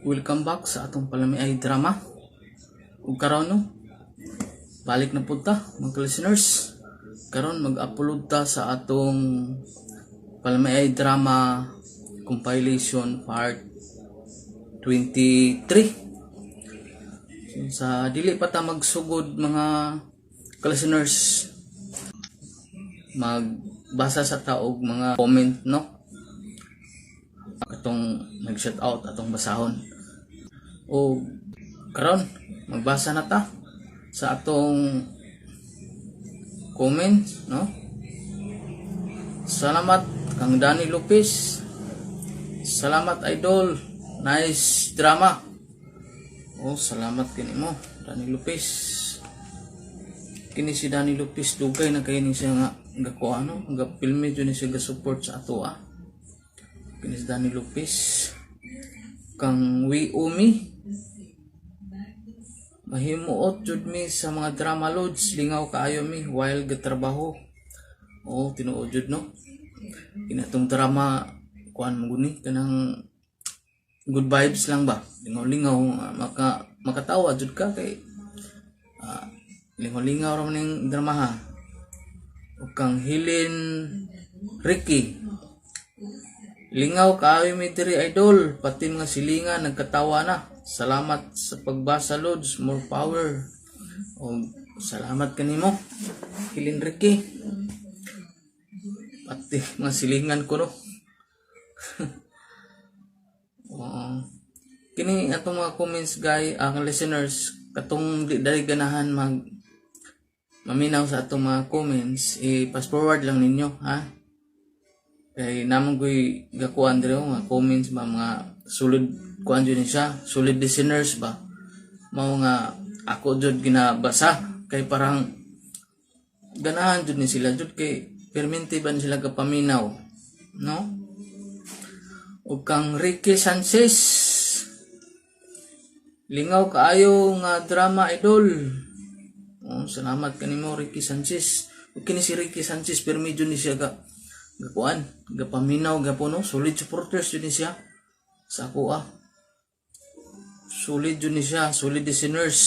Welcome back sa atong palamiay drama. Ug karon no, balik na punta mga listeners. Karon mag-upload ta sa atong palamiay drama compilation part 23. So, sa dili pa ta magsugod mga listeners, magbasa sa taog mga comment no. Atong nag-shout out atong basahon. O karon magbasa na ta sa atong comment no. Salamat kang Danny Lopez. Salamat idol. Nice drama. Oh, salamat kini mo Danny Lopez. Kini si Danny Lopez dugay na kay ni siya nga gako ano, nga filme jud ni siya ga-support sa ato ah. Kini si Danny Lopez kang Umi mahimuot jud mi sa mga drama loads, lingaw kaayo mi while gatrabaho. Oh, tinuod jud no. Kinatong drama kuan mo guni kanang good vibes lang ba, lingaw-lingaw, makatawa jud ka kay lingaw-lingaw ra man ning drama ha. Ug kang Helen Ricky, lingaw kaayo mi diri idol, pati mga silingan nagkatawa na. Salamat sa pagbasa loads, more power. O salamat kanimo Helen Ricky, pati mga silingan ko no. Kini atong mga comments guys, ang listeners katong di dali ganahan maminaw sa atong mga comments, i-pass forward lang ninyo ha. Kay namang ko'y gakuan dito mga comments ba, mga solid kuan dyan siya, solid listeners ba, mao nga ako jud ginabasa kay parang ganahan jud ni sila jud kay permente ba sila kapaminaw no. Ug kang Ricky Sanchez, lingaw kaayo nga drama idol. Oh, salamat kanimo Ricky Sanchez. Ug kini si Ricky Sanchez permi jud ni siya gakuan, gapaminaw gapuno, solid supporters jud ni siya sa ako ah. Solid jud ni siya, solid listeners.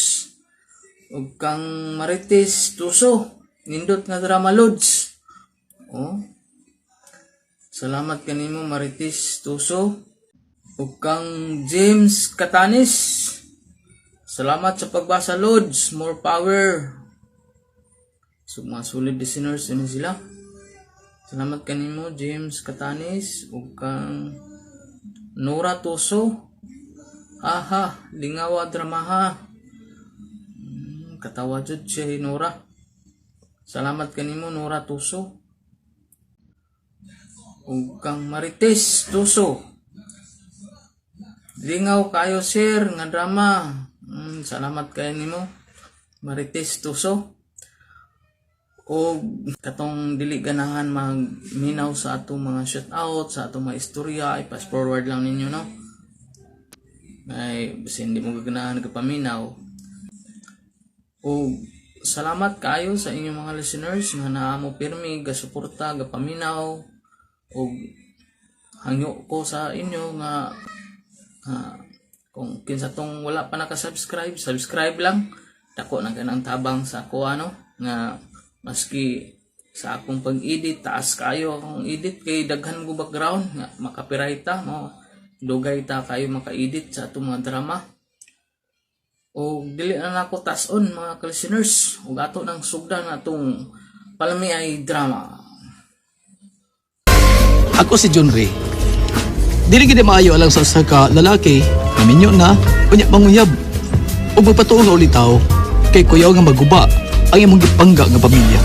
Ug kang Marites Tuso, nindot nga drama loads. Oh, salamat kanimo Marites Tuso. Ug kang James Catanis, salamat sa pagbasa loads, more power. So mga solid listeners yun sila. Salamat kanimo James Catanis. Ug kang Nora Tuso, aha, lingawa dramaha. Katawa jud siya Nora. Salamat kanimo Nora Tuso. Ug kang Marites Tuso, lingaw kayo sir nga drama. Salamat kayo nimo Marites Tuso. O katong dili ganahan magminaw sa atong mga shoutout, sa atong mga istorya, i-pass forward lang ninyo no. Ay basta hindi mo gaganahan kapaminaw. O salamat kayo sa inyong mga listeners nga naamo pirmi gasuporta gapaminaw. O hangyo ko sa inyo nga kung kinsa tong wala pa naka-subscribe, subscribe lang. Dako na ganang tabang sa ako ano nga maski sa akong pag-edit taas kayo akong edit kay daghan ko background nga makapiright ta mo, dugay ta kayo maka-edit sa atong mga drama. O dili na nako tas-on mga listeners, ug ato nang sugdan atong palamiay drama. Ako si John Ray. Dili gid maayo alang sa usa ka lalaki, kaminyo na, unya manguyab. Ug magpatuo nga ulitaw kay kuyaw nga maguba ang imong gipangga nga pamilya.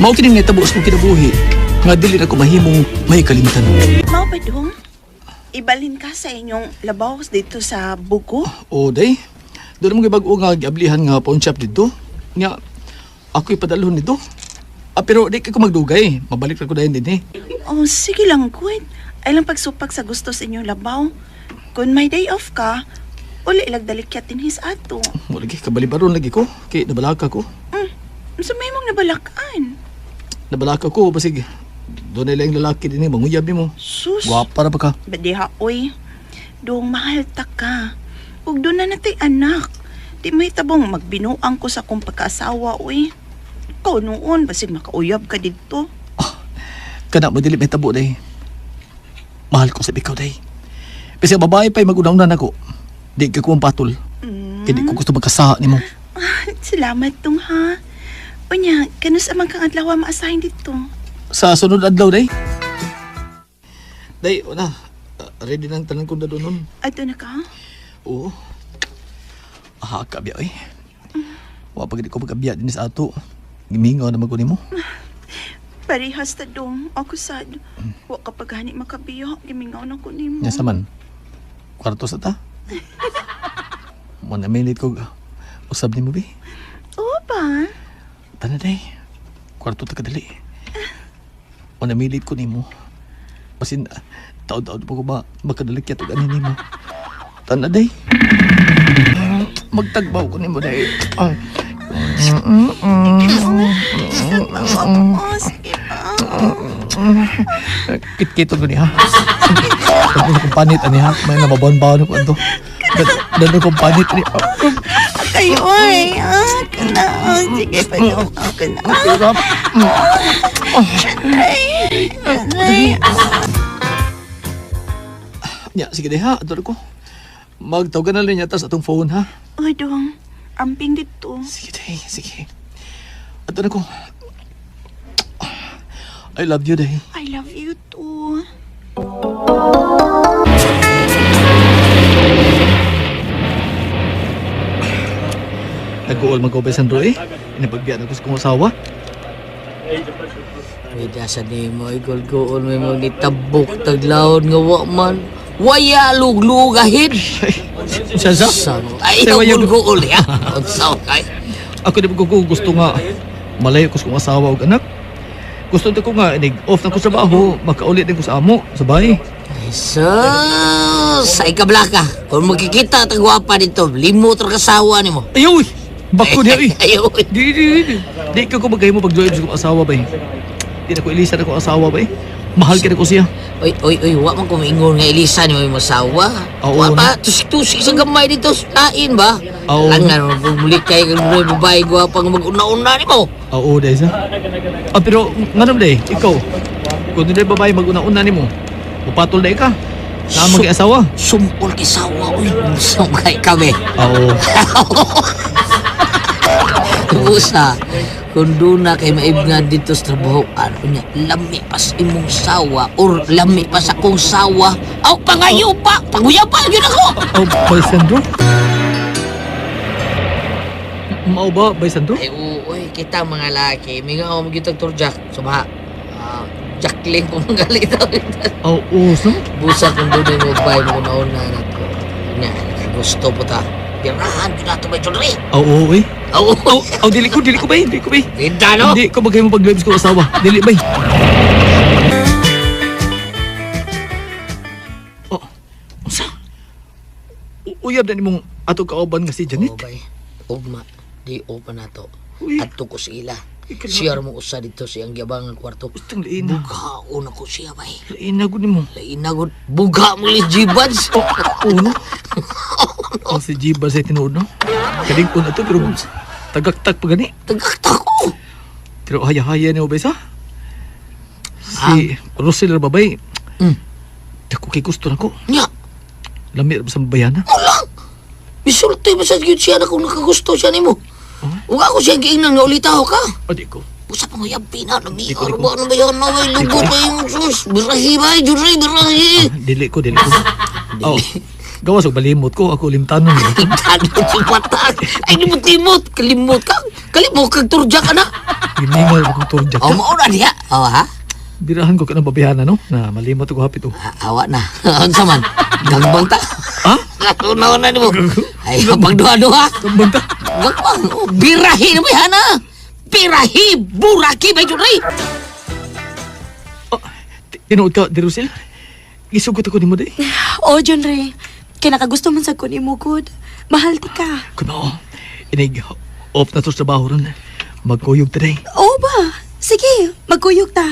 Mao kini nga tabo sa kong kinabuhi nga dili na ko mahimong may kalimtan. Mao ba dong? Ibalin ka sa inyong labaw dito sa buko? O day, doon mo bag-o nga giablihan nga pawn shop dito. Nga ako'y padalhon dito. Pero di ko magdugay, mabalik na ko dayon din eh. Oh, sige lang, Gwen. Ay lang pagsupag sa gusto sa inyong labaw. Kung may day off ka, uli ilagdalikyat din his ato. Mo lagi kabalibaron lagi ko, kay nabalaka ko. Sa may mong nabalakaan. Nabalaka ko basig doon na lang lalaki din eh, manguyab mo. Sus. Gwapa ra ba ka? Badiha, oy. Dong, mahal ta ka. Ug doon na natay anak. Di may tabong magbinuang ko sa akong pagkaasawa, uy. Ikaw noon, basig makauyab ka dito. Kana mo dili may tabo day. Mahal ko sa ikaw day. Kasi babae pa'y mag-una-una ako. Di ka ko ang patol. Kaya di ko gusto magkasaha ni mo. Salamat tong ha. Unya, kanus amang kang adlaw maasahin dito. Sa sunod adlaw day. Day, una. Ready nang tanan ko na doon nun. Ato na ka? Oo. Kabya eh. Wa pag di ko magkabya din sa ato. Gimingaw na magkunin mo. Parehas ta dong. Ako sad. Wa ka paghani makabiyo. Gimingaw na ko nimo. Nya saman. Kwarto sa ta. Mo na minute ko usab ni mo bi. Oo ba? Tana day. Kwarto ta kadali. Mo na minute ko nimo. Basin taod-taod po ko ba makadalikyat og ani nimo. Tana day. Magtagbaw ko nimo day. Ay. Sige pa. Kit-kito ko niya. Dami kong panit ani ha. May nababon-bawon ko ito. Dami kong panit ani. Kayo ay. Kana. Sige pa dong. Kana. Ay. Ya, sige deh ha. Ador ko. Magtawagan na rin yata sa atong phone ha. Uy dong. Amping dito. Sige deh, sige. Ador ko. I love you deh. I love you too. Nag-uol mag-ubay sa Roy. Inapagbiyan ako sa kong asawa. Wala sa nimo ay gulgoon may mo nitabok taglawon nga wa man. Waya luglugahid. Siya sa? Ay Siya waya gulgoon ya. Unsa kay? Ako di ko gusto nga malayo ko sa kong asawa o anak. Gusto ko nga off na ko sa trabaho, makaulit din ko sa amo, sa bahay. Ay sus, sa ikablaka. Kung magkikita tagwapa dito, limot ra kasawa nimo. Ayaw! Bako niya eh! Ayaw. Di ka ko magay mo pag-join sa kong asawa ba eh. Di na ko ilisa na kong asawa ba eh. Mahal ka na ko siya. Oy, wa man ko maingon nga Elisa ni may masawa. Oo, Wa pa tusik-tusik sa gamay dito sa lain ba? Oo. Langan mo bumuli kay kang babae gwapa nga mag-una-una nimo. Oo, dahil sa. Pero nga naman dahil, ikaw. Kung hindi babae mag-una-una ni mo, mapatol dahil ka. Na mag-asawa. Sumpol kay sawa uy. Sumkay kami. Oo. Usa, kung doon na kay maibngan dito sa trabaho, ano niya, lami pa sa imong sawa or lami pa sa kong sawa. Aw, pangayo pa! Panguya pa! Yun ako! Oh, Bay Sandro? Mao ba, Bay Sandro? Ay, uy, kita mga laki. May nga ako magitag turjak. Sumaha. Jacqueline kung magalita. Oo, so? Busa kung doon yung mabay mo na anak ko. Nga, gusto po ta. Pirahan, yun nato may chulri. Oo, eh. Oo. Dili ko, bay. Tinda, no? Hindi ko magay mo pag-lives ko asawa. Dili, bay. Oh, unsa? Uyab na ni mong ato kauban nga si Janet. Oo, bay. Ugma. Di open na to. Uy. At ko sila. Siya mo usa dito siyang giyabang ang kwarto. Gustong lain na. Bughaon ako siya, bay. Lain na ko ni mo. Lain na ko. Bugha mo li jibans. Oo. Ang si Jiba sa tinuod, no? Kaling ko na to, pero tagaktak pa gani. Tagakta ko. Pero haya-haya ni mo, Besa? Si Rosel babay. Dako kay gusto na ko. Nya. Lamit sa bayana. Wala. Bisulti ba sa yun siya na kung nakagusto siya ni mo? Huwag ako siya giingnan nga ulitaw ka. Adi ko. Usa pa nga pina. Di ko. Nag-iar ba? Ano ba yan? Naway lugo ba yung sus? Birahi ba? Juray, birahi. Dili ko. Oh, gawas og balimot ko. Ako limtanon. Tano sa mata. Ay, limot-limot. Kalimot ka. Kalimot kag turja ka na. Giningal akong turjak O, ka. mauna niya. O, ha? Birahan ko ka ng babihana, no? Na malimot ako hapit, oh. Awa na. Ano man? Gangbang ta. Ha? Nauna ni mo. Ay, pag duha-duha. Kambang ta. Gangbang. Birahi na ba yan, ha? Birahi! Buraki ba yun, Ray? Tinuod ka, Di Rosel? Isugot ako ni mo, day. O, John Ray. Kinakagusto man sa kunin mo, good. Mahal ti ka. Kuno, inig, off na to sa trabaho ron. Magkuyog ta, day. Oo ba? Sige, magkuyog ta.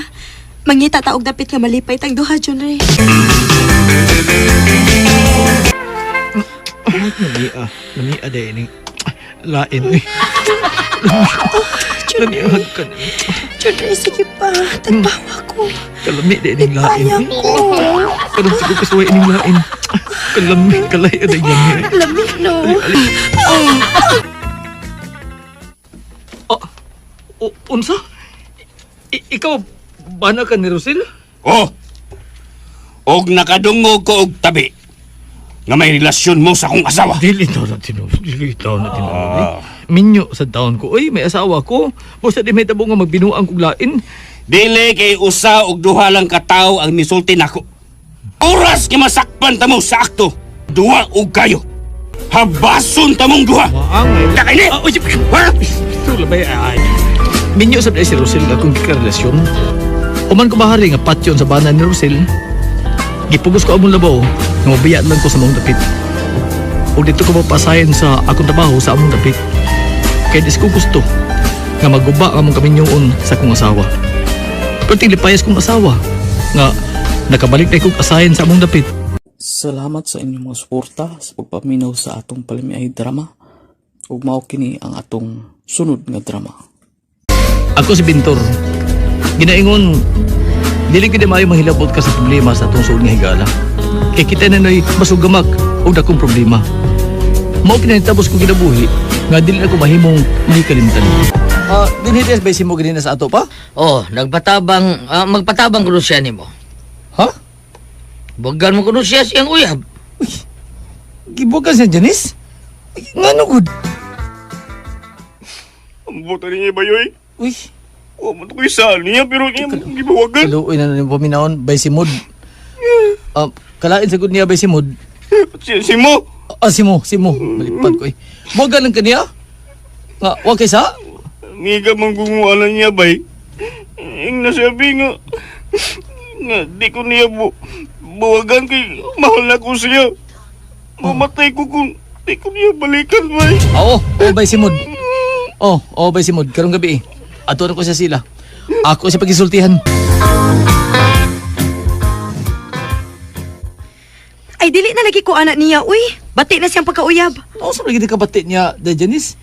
Mangita taog dapit nga malipay tang duha, John Ray. Lamia day ini. Lain eh. Lamia ka na. Juday, sige pa. Tagbawa ko. Kalami day ini lain Kaya eh. ko. Karang siguro kasuway ini lain. Kalami, kalay aday lami. Lamig, no? Unsa? Ikaw, bana ka ni Rosel? Oh! Og nakadungog ko og tabi nga may relasyon mo sa akong asawa. Dili daw na tinulog. Minyo sa taon ko. Uy, may asawa ko. Basta di may tabo nga magbinuang kong lain. Dili kay usa og duha lang ka tawo ang misulti nako. Oras nga masakpan ta mo sa akto. Duha og kayo. Habason ta mong duha. Maangay. Nakaini! Uy, tula ba ay. Minyo sa si Rosel akong kikarelasyon. Uman ko bahari nga patyon sa banan ni Rosel. Gipugos ko among labaw nga mabiyat lang ko sa mong dapit. O dito ko mapasayan sa akong trabaho sa among dapit. Kaya dis ko gusto nga maguba among kaminyoon sa akong asawa. Pero tilipayas kong asawa nga nakabalik na kong asayan sa among dapit. Salamat sa inyong mga suporta sa pagpaminaw sa atong palimiay drama. Ug mao kini ang atong sunod nga drama. Ako si Bintor. Ginaingon, dili gid maayo mahilabot ka sa problema sa atong suod nga higala. Kay kita na noy masugamak og dakong problema. Mao pinahitapos ko ginabuhi nga dili ako mahimong mahikalimtan. Dinhites ba si mo ganina sa ato pa? Oh, magpatabang kuno siya nimo. Ha? Bagan mo kuno siya siyang uyab. Gibukan sa Janice? Ngano gud? Ang buta niya ba yoy? Uy, Oh, man ko isa niya pero niya gibawagan. kaluoy na nang paminawon bay si Mod. Kalain sa gud niya bay si Mod. Si mo. Si Mo. Malipad ko eh. Mo ganun kaniya? Nga, wag kay sa? Miga manggumualan niya bay. Ing nasabi nga di ko niya buwagan kay mahal na ko siya. Mamatay ko kung di ko niya balikan bay. Oo, bay si Mod. Bay si Mod. Karong gabi eh. Atuan ko sa sila. Ako si pagisultihan. Ay, dili na lagi ko anak niya, uy. Bati na siyang pagkauyab. Sa lagi ka batit niya, Janice?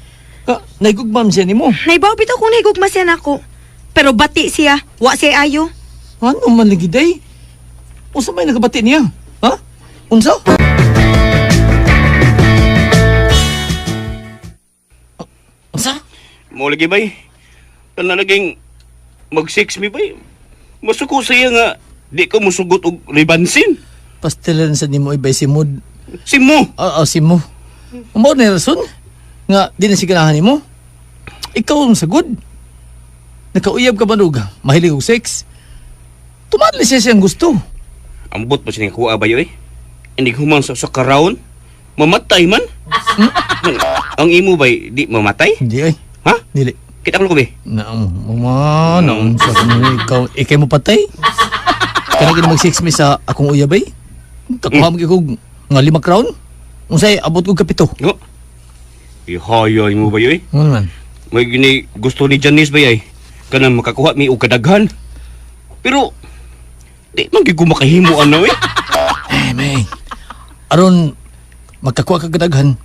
Naigugmam siya ni mo. Naibawbit ako nahigugma siya nako. Pero bati siya, wa siya ayo. Ano man lagi day? Unsa may nagabati niya? Ha? Unsa? Unsa? Mo lagi bay. Kana naging mag-6 mi bay. Masuko siya nga di ko musugot og ribansin. Pastilan sa nimo ibay si Mod. Si mo. Si Mo. Mo na rason nga di na siganahan nimo. Ikaw ang sagod. Nakauyab ka ba nuga? Mahilig og sex? Tumadli siya siyang gusto. Ambot pa siya nga kuha bay oy. Hindi humang sa karawon. Mamatay man. Ang imo bay di mamatay? Hindi ay. Ha? Dili. Kita ko be. Naon sa kanya ikay mo patay? Kana gid mag-sex me sa akong uyabay? Kakuha mo kog nga 5 crown? Unsay abot ko kapito? Yo. Ihayoy mo ba yoy? Ano man? May gini gusto ni Janice ba yay? Kanang makakuha mi og kadaghan. Pero di man gyud ko makahimo ano eh. May. Aron magkakuha ka kadaghan.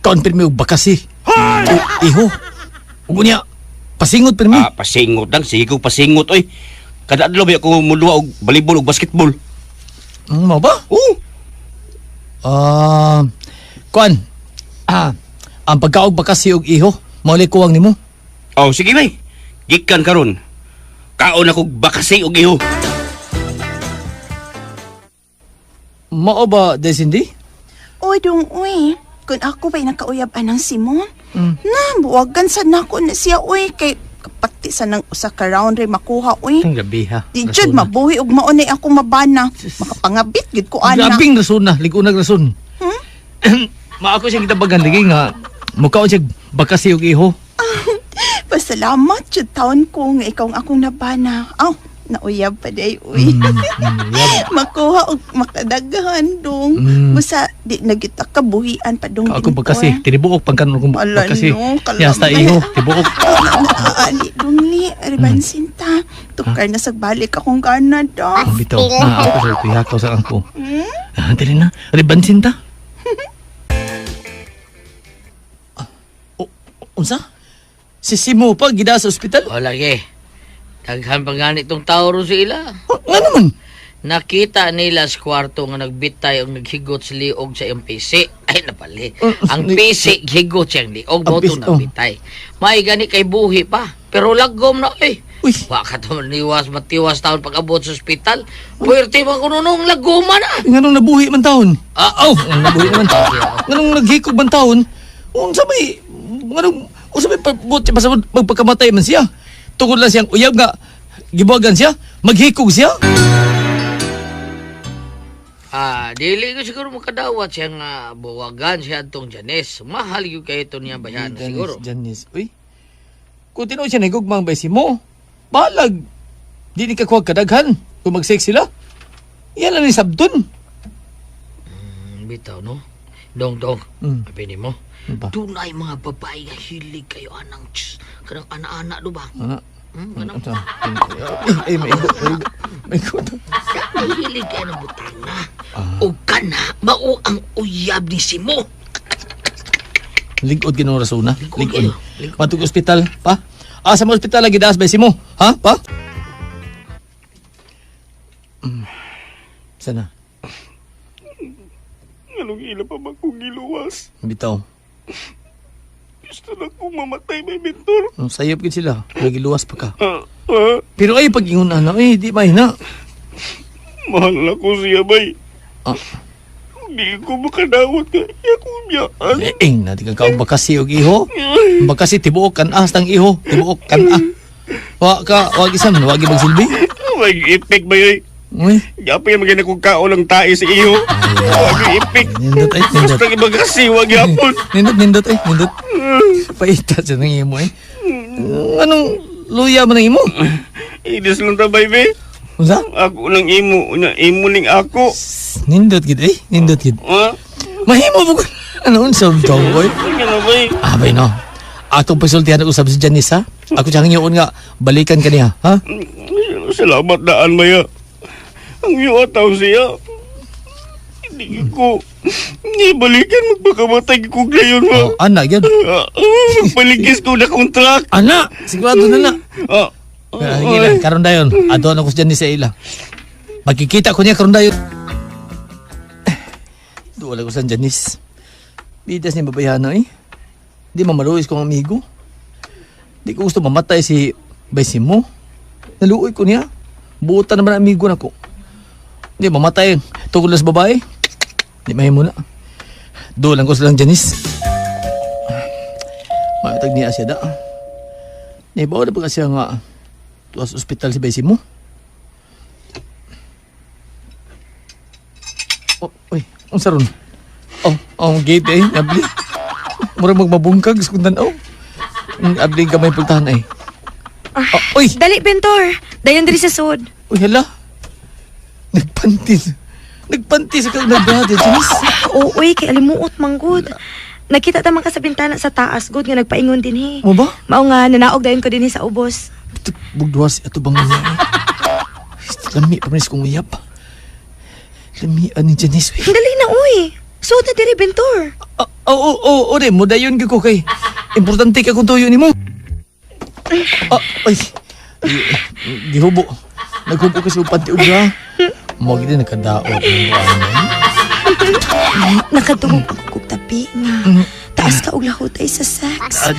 Kaon pirmi og bakasi. Iho. Ug niya pasingot pirmi. Pasingot lang, sige ko pasingot oy. Kada adlaw ba ako muluwa og volleyball og basketball. Mo ba? Oo. Kuan. Ang pagkaog bakasi og iho, mauli kuwang nimo. Oh, sige bay. Gikan karon. Kaon ako bakasi og iho. Mao ba, Desindi? Uy, uy. Kung ako ba'y nakauyab anang Simon, buwagan sa nako na siya, uy. Kay kapati sa nang usa ka round rin makuha, uy. Ang gabi ha. Di jud mabuhi og maunay ako mabana. Makapangabit gid ko ana. Grabing rason na, ligunag rason. Maako siya kitabagan lagi nga mukha siya bakasi og iho. Pasalamat jud taon ko nga ikaw ang akong nabana. Aw, nauyab pa day, uy. Makuha og makadaghan dong. Busa di nagita ka buhian pa dong. Ako bakasi, tinibuok pagkanon kong Ala, bakasi. no, Yasta kalamay. iho, tibuok. Ali dong ni, Ribansin ta. Tukar na sagbalik akong Canada. Bitaw, na ako sa tuyakaw sa angko. Dali na, ribansin ta. Unsa? Si Simo pa gida sa ospital? O lagi. Daghan pa gani itong tao ron sa ila. Nga naman. Nakita nila sa kwarto nga nagbitay ang naghigot sa liog sa iyang PC. Ay, napali. Ang PC, higot siyang liog mo Ang PC, itong nagbitay. May gani kay buhi pa. Pero lagom na eh. Uy. Baka ito matiwas taon pag-abot sa ospital. Puwerte man kung nung laguman ah. Nga nung nabuhi man taon. Ah, oh. Nabuhi naman taon. Nga nung naghikog man taon. Unsa may... Nga nung... Unsa may pabuti pa sa magpagkamatay man siya. Tungkol lang siyang uyab nga. Gibuagan siya. Maghikog siya. Dili ko siguro makadawat siya nga buwagan siya itong Janice. Mahal yung kayo ito niya bayan siguro. Janice. Uy. Kung tinood siya nagugmang ba si mo, balag. Di ni kakuha kadaghan. Kung mag-sex sila. Yan lang ni Sabdon. Bitaw no? Dong. Sabi mo. Ba? Tunay mga babae nga hilig kayo anang kanang ana-ana do ba? Ana. Kanang Ay, may go. hilig kayo ng butana. O kana, mao ang uyab ni Simo. Ligod ginong rasuna. Ligod. Ligod. Matug ospital, pa? Sa mga ospital lagi daas ba si mo? Ha, pa? Sana? Anong ila pa ba kong giluwas? Bitaw. Gusto na kong mamatay, may mentor. Sayop gid sila. Lagi luwas pa ka. Ah, Pero ay pag-ingon ana, di mahina. mahal na ko siya, bay. Ah. Hindi ko makadawat ka. Iya ko biyaan. Natin kang kaong bakasi og iho. Bakasi tibuok kan tang iho. Tibuok kan wag isam, wag magsilbi. May ipik ba yun? Uy. Gapa yung maganda kong kaolang tae sa iyo. May ipik. Nindot ay, nindot. Basta iba kasi, wag yapon. Nindot ay, nindot. Paita sa nang imo eh. Anong luya mo nang imo? Inis lang ta, baby. Unsa? Ako nang imo ning ako. Nindot gid eh, nindot gid. Ha? Mahimo mo. Ano unsa daw boy? Ano na, bay? Bay no. Atong pasultihan usab si Janice ha. Ako siyang ingon nga balikan ka niya, ha? Salamat daan, Maya. Ang iyo ataw siya. Hindi ko balikan magpakamatay ko ngayon, ma. Anak yun. Magpaligis ko na kontrak. Anak, sigurado na na. Ay. Karon dayon, adon ako si Janice sa ila. Magkikita ko niya karon dayon. Duwala ko sa Janice. Bidas ni babayana eh. Di mamaluis kong amigo. Di ko gusto mamatay si Baysimo. Naluoy ko niya. Buutan naman ang amigo na ko. Di mamatay. Tungkol sa babae. Di mahimo na. Doon lang ko silang Janice. Matag niya siya da. Naibaw na ba kasi nga tuwas ospital si Baysimo? Uy, ang saron. Gate eh. Abli. Murang magmabungkag sa kundan. Abli ka may pagtahan eh. Uy! Dali, Bentor. Dayon diri sa sud. Uy, hala. Nagpantis ka nagdada, Janice. Uy, kay alimuot manggod. Nakita taman ka sa bintana sa taas, good nga nagpaingon din he. Mo ba? Mao nga nanaog dayon ko din sa ubos. Ito, bugduwas. Ito bang mga lami pa manis kong uyap. Lamian ni Janice. Dali na, uy. Suot na diri, Bentor. Oo, mo dayon ko kay. Importante ka kung tuyo ni mo. Ay. Gihubo. Naghubo ka sa upanti ubra. Mo gid nakadaot ng Nakadungog ako kog tapi nga. Taas ka og lahutay sa sex.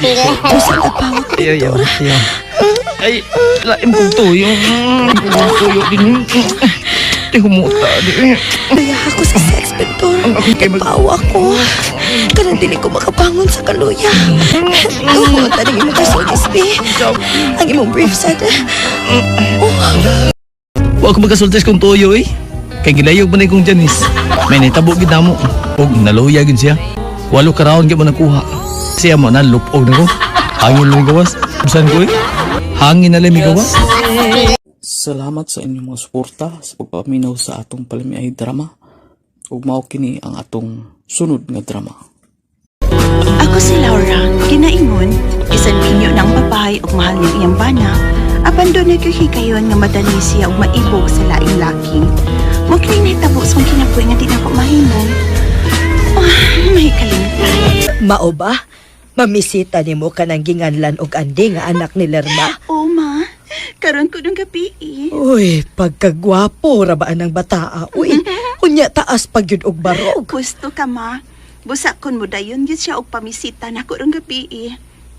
Usa ta pawag, Ayaw. Bentor. Ay, laim kong tuyo. Tuyo din. Di humuta. Kaya ako sa sex, Bentor. Pawa ko. Kanang dili ko makabangon sa kaluya. Umuta ng imong kasulis, be. Ang imong brief sad. Wa ko magasultes kong tuyo eh. Kay gilayog man kong Janice. May nitabo gid namo. Og naluya gid siya. 8 ka raon gyud mo nakuha. Siya mo na lupog na ko. Hangin lang gawas. Bisan ko eh. Hangin na lang mi gawas. Salamat sa inyong mga suporta sa pagpaminaw sa atong palamiay drama. Ug mao kini ang atong sunod nga drama. Ako si Laura, kinaingon, isan inyo ng babae ug mahal niyang iyang bana, apan doon nagkahikayon nga madali siya ug maibog sa laing laki. Huwag rin nahitabo sa kinapoy nga di na ko mahimong. May kalimtan. Mao ba? Mamisita nimo kanang ginganlan og Andi nga anak ni Lerma. Oo, ma. Karon ko nung gabi Uy, pagkagwapo ra ba ang bataa? Uy, unya taas pagyud og barog. Gusto ka, ma. Busakon mo dayon yun siya og pamisita na ko nung gabi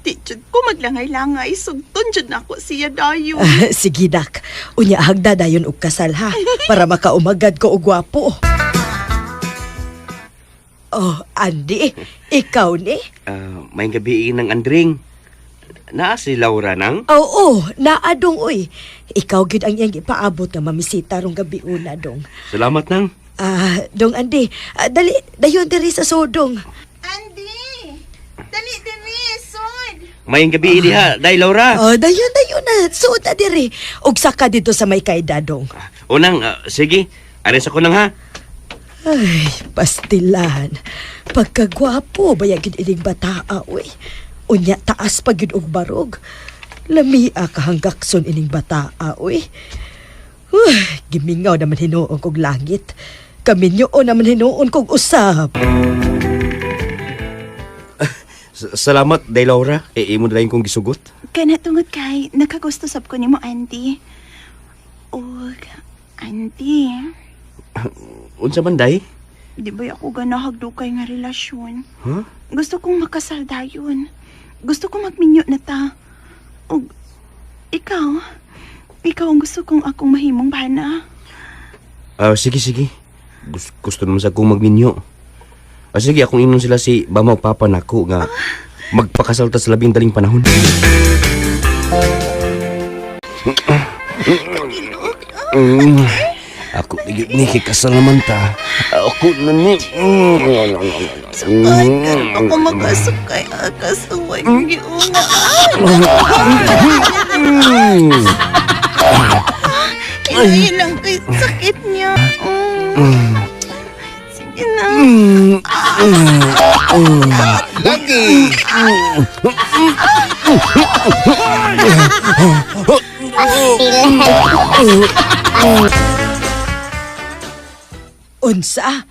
Di jud ko maglangay-langay. Sugton jud na ako siya dayon. Sige dak, unya hagda dayon og kasal ha, para makaumagad ko og gwapo. Oh, Andi, ikaw ni? May gabi ng Andring. Naa si Laura nang? Oo, naadong uy. Ikaw gid ang iyang ipaabot nga mamisita rong gabi una dong. Salamat nang. Dong Andi, dali dayon diri sa sodong. Andy! Dali, dali, sod! May gabi diha, day Laura. Oh, dayon na. Suod na diri. Og saka dito sa may kaida dong. Unang, sige. Ares ako nang ha. Ay, pastilan. Pagkagwapo, bayagin ining bataa, uy. Unya taas pagid og barog. Lamia kahanggakson ining bataa, uy. Gimingaw naman hinuon kog langit. Kaminyoon naman hinuon kog usab. Salamat, day Laura. Imo na lang kong gisugot. Kana tungod kay nakagusto sab ko nimo, Andy. Og, Andy, Unsa man, day? di ba ako ganahag dukay nga relasyon? Huh? Gusto kong makasal dayon. Gusto kong magminyo na ta. Og, ikaw ang gusto kong akong mahimong bana. Sige. Gusto naman sa akong magminyo. Sige, akong inon sila si Bamaw Papa nako nga magpakasal ta sa labing daling panahon. Ako ni kikasal naman ta. Ako na ni. Sakay, ako makasakay akasuway ng giuna. Ilayin lang kay sakit niya. Sige na. Unsa?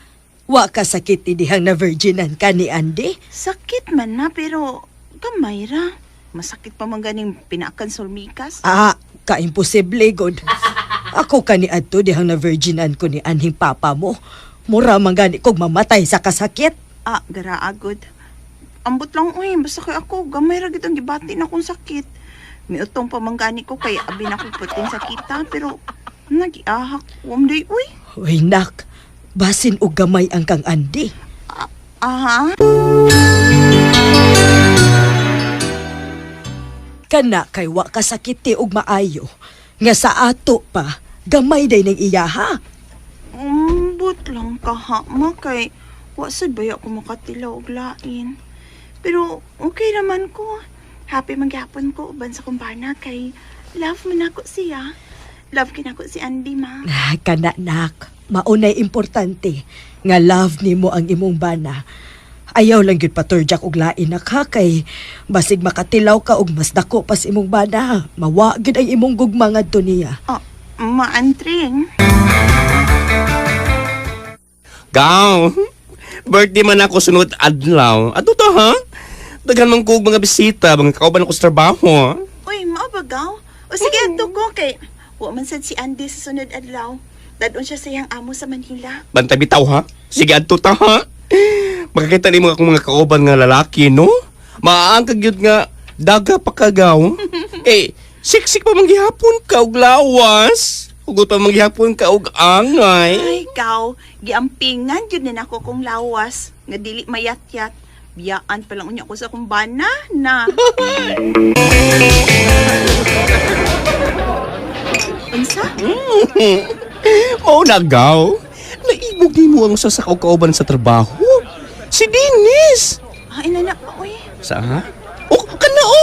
Wa ka sakit dihang na virginan ka ni Andy? Sakit man na pero gamay ra. Masakit pa man ganing pinakan sulmikas. Ka-imposible god. Ako ka ni adto dihang na virginan ko ni anhing papa mo. Mura man gani kog mamatay sa kasakit. Garaagod. Ambot lang basta kay ako gamay ra gid ang gibati na kong sakit. Miutong pamanggani ko kay abi na ko puting sakita pero nagiahak day Uy nak, basin og gamay ang kang Andy. Aha. Kana kay wa kasakiti og maayo. Nga sa ato pa, gamay day ng iyaha. But lang kahama kay wasad ba ako makatilaw og lain. Pero okay naman ko. Happy magyapon ko uban sa kumpana kay love man ako siya. Love kinako si Andy, ma. Kana nak, maunay importante nga love nimo ang imong bana. Ayaw lang gyud paturjak og lain nak ha kay basig makatilaw ka og mas dako pas imong bana. Mawa gyud ang imong gugma ngadto niya. Maantring. Gaw, birthday man ako sunod adlaw. Ato to ha? Daghan man kog mga bisita, mga kauban ako sa trabaho. Uy, maabagaw. O sige, ato ko kay wa man sad si Andy sa sunod adlaw. Dadon siya sa iyang amo sa Manila. Bantay bitaw ha? Sige adto ta ha? Makakita nimo akong mga kauban nga lalaki, no? Maaangkag yun nga daga pa kagaw. Siksik pa manggihapon ka og lawas. Hugot pa manggihapon ka og angay. Ay, ikaw, giampingan yun din ako kung lawas. Nga dili mayatyat. Biyaan pa lang unya ko sa kumbana na. Unsa? Mao nagaw. Naibog ni mo ang sasakaw kauban sa trabaho. Si Dennis. Ay, nanak pa, uy. Sa ha?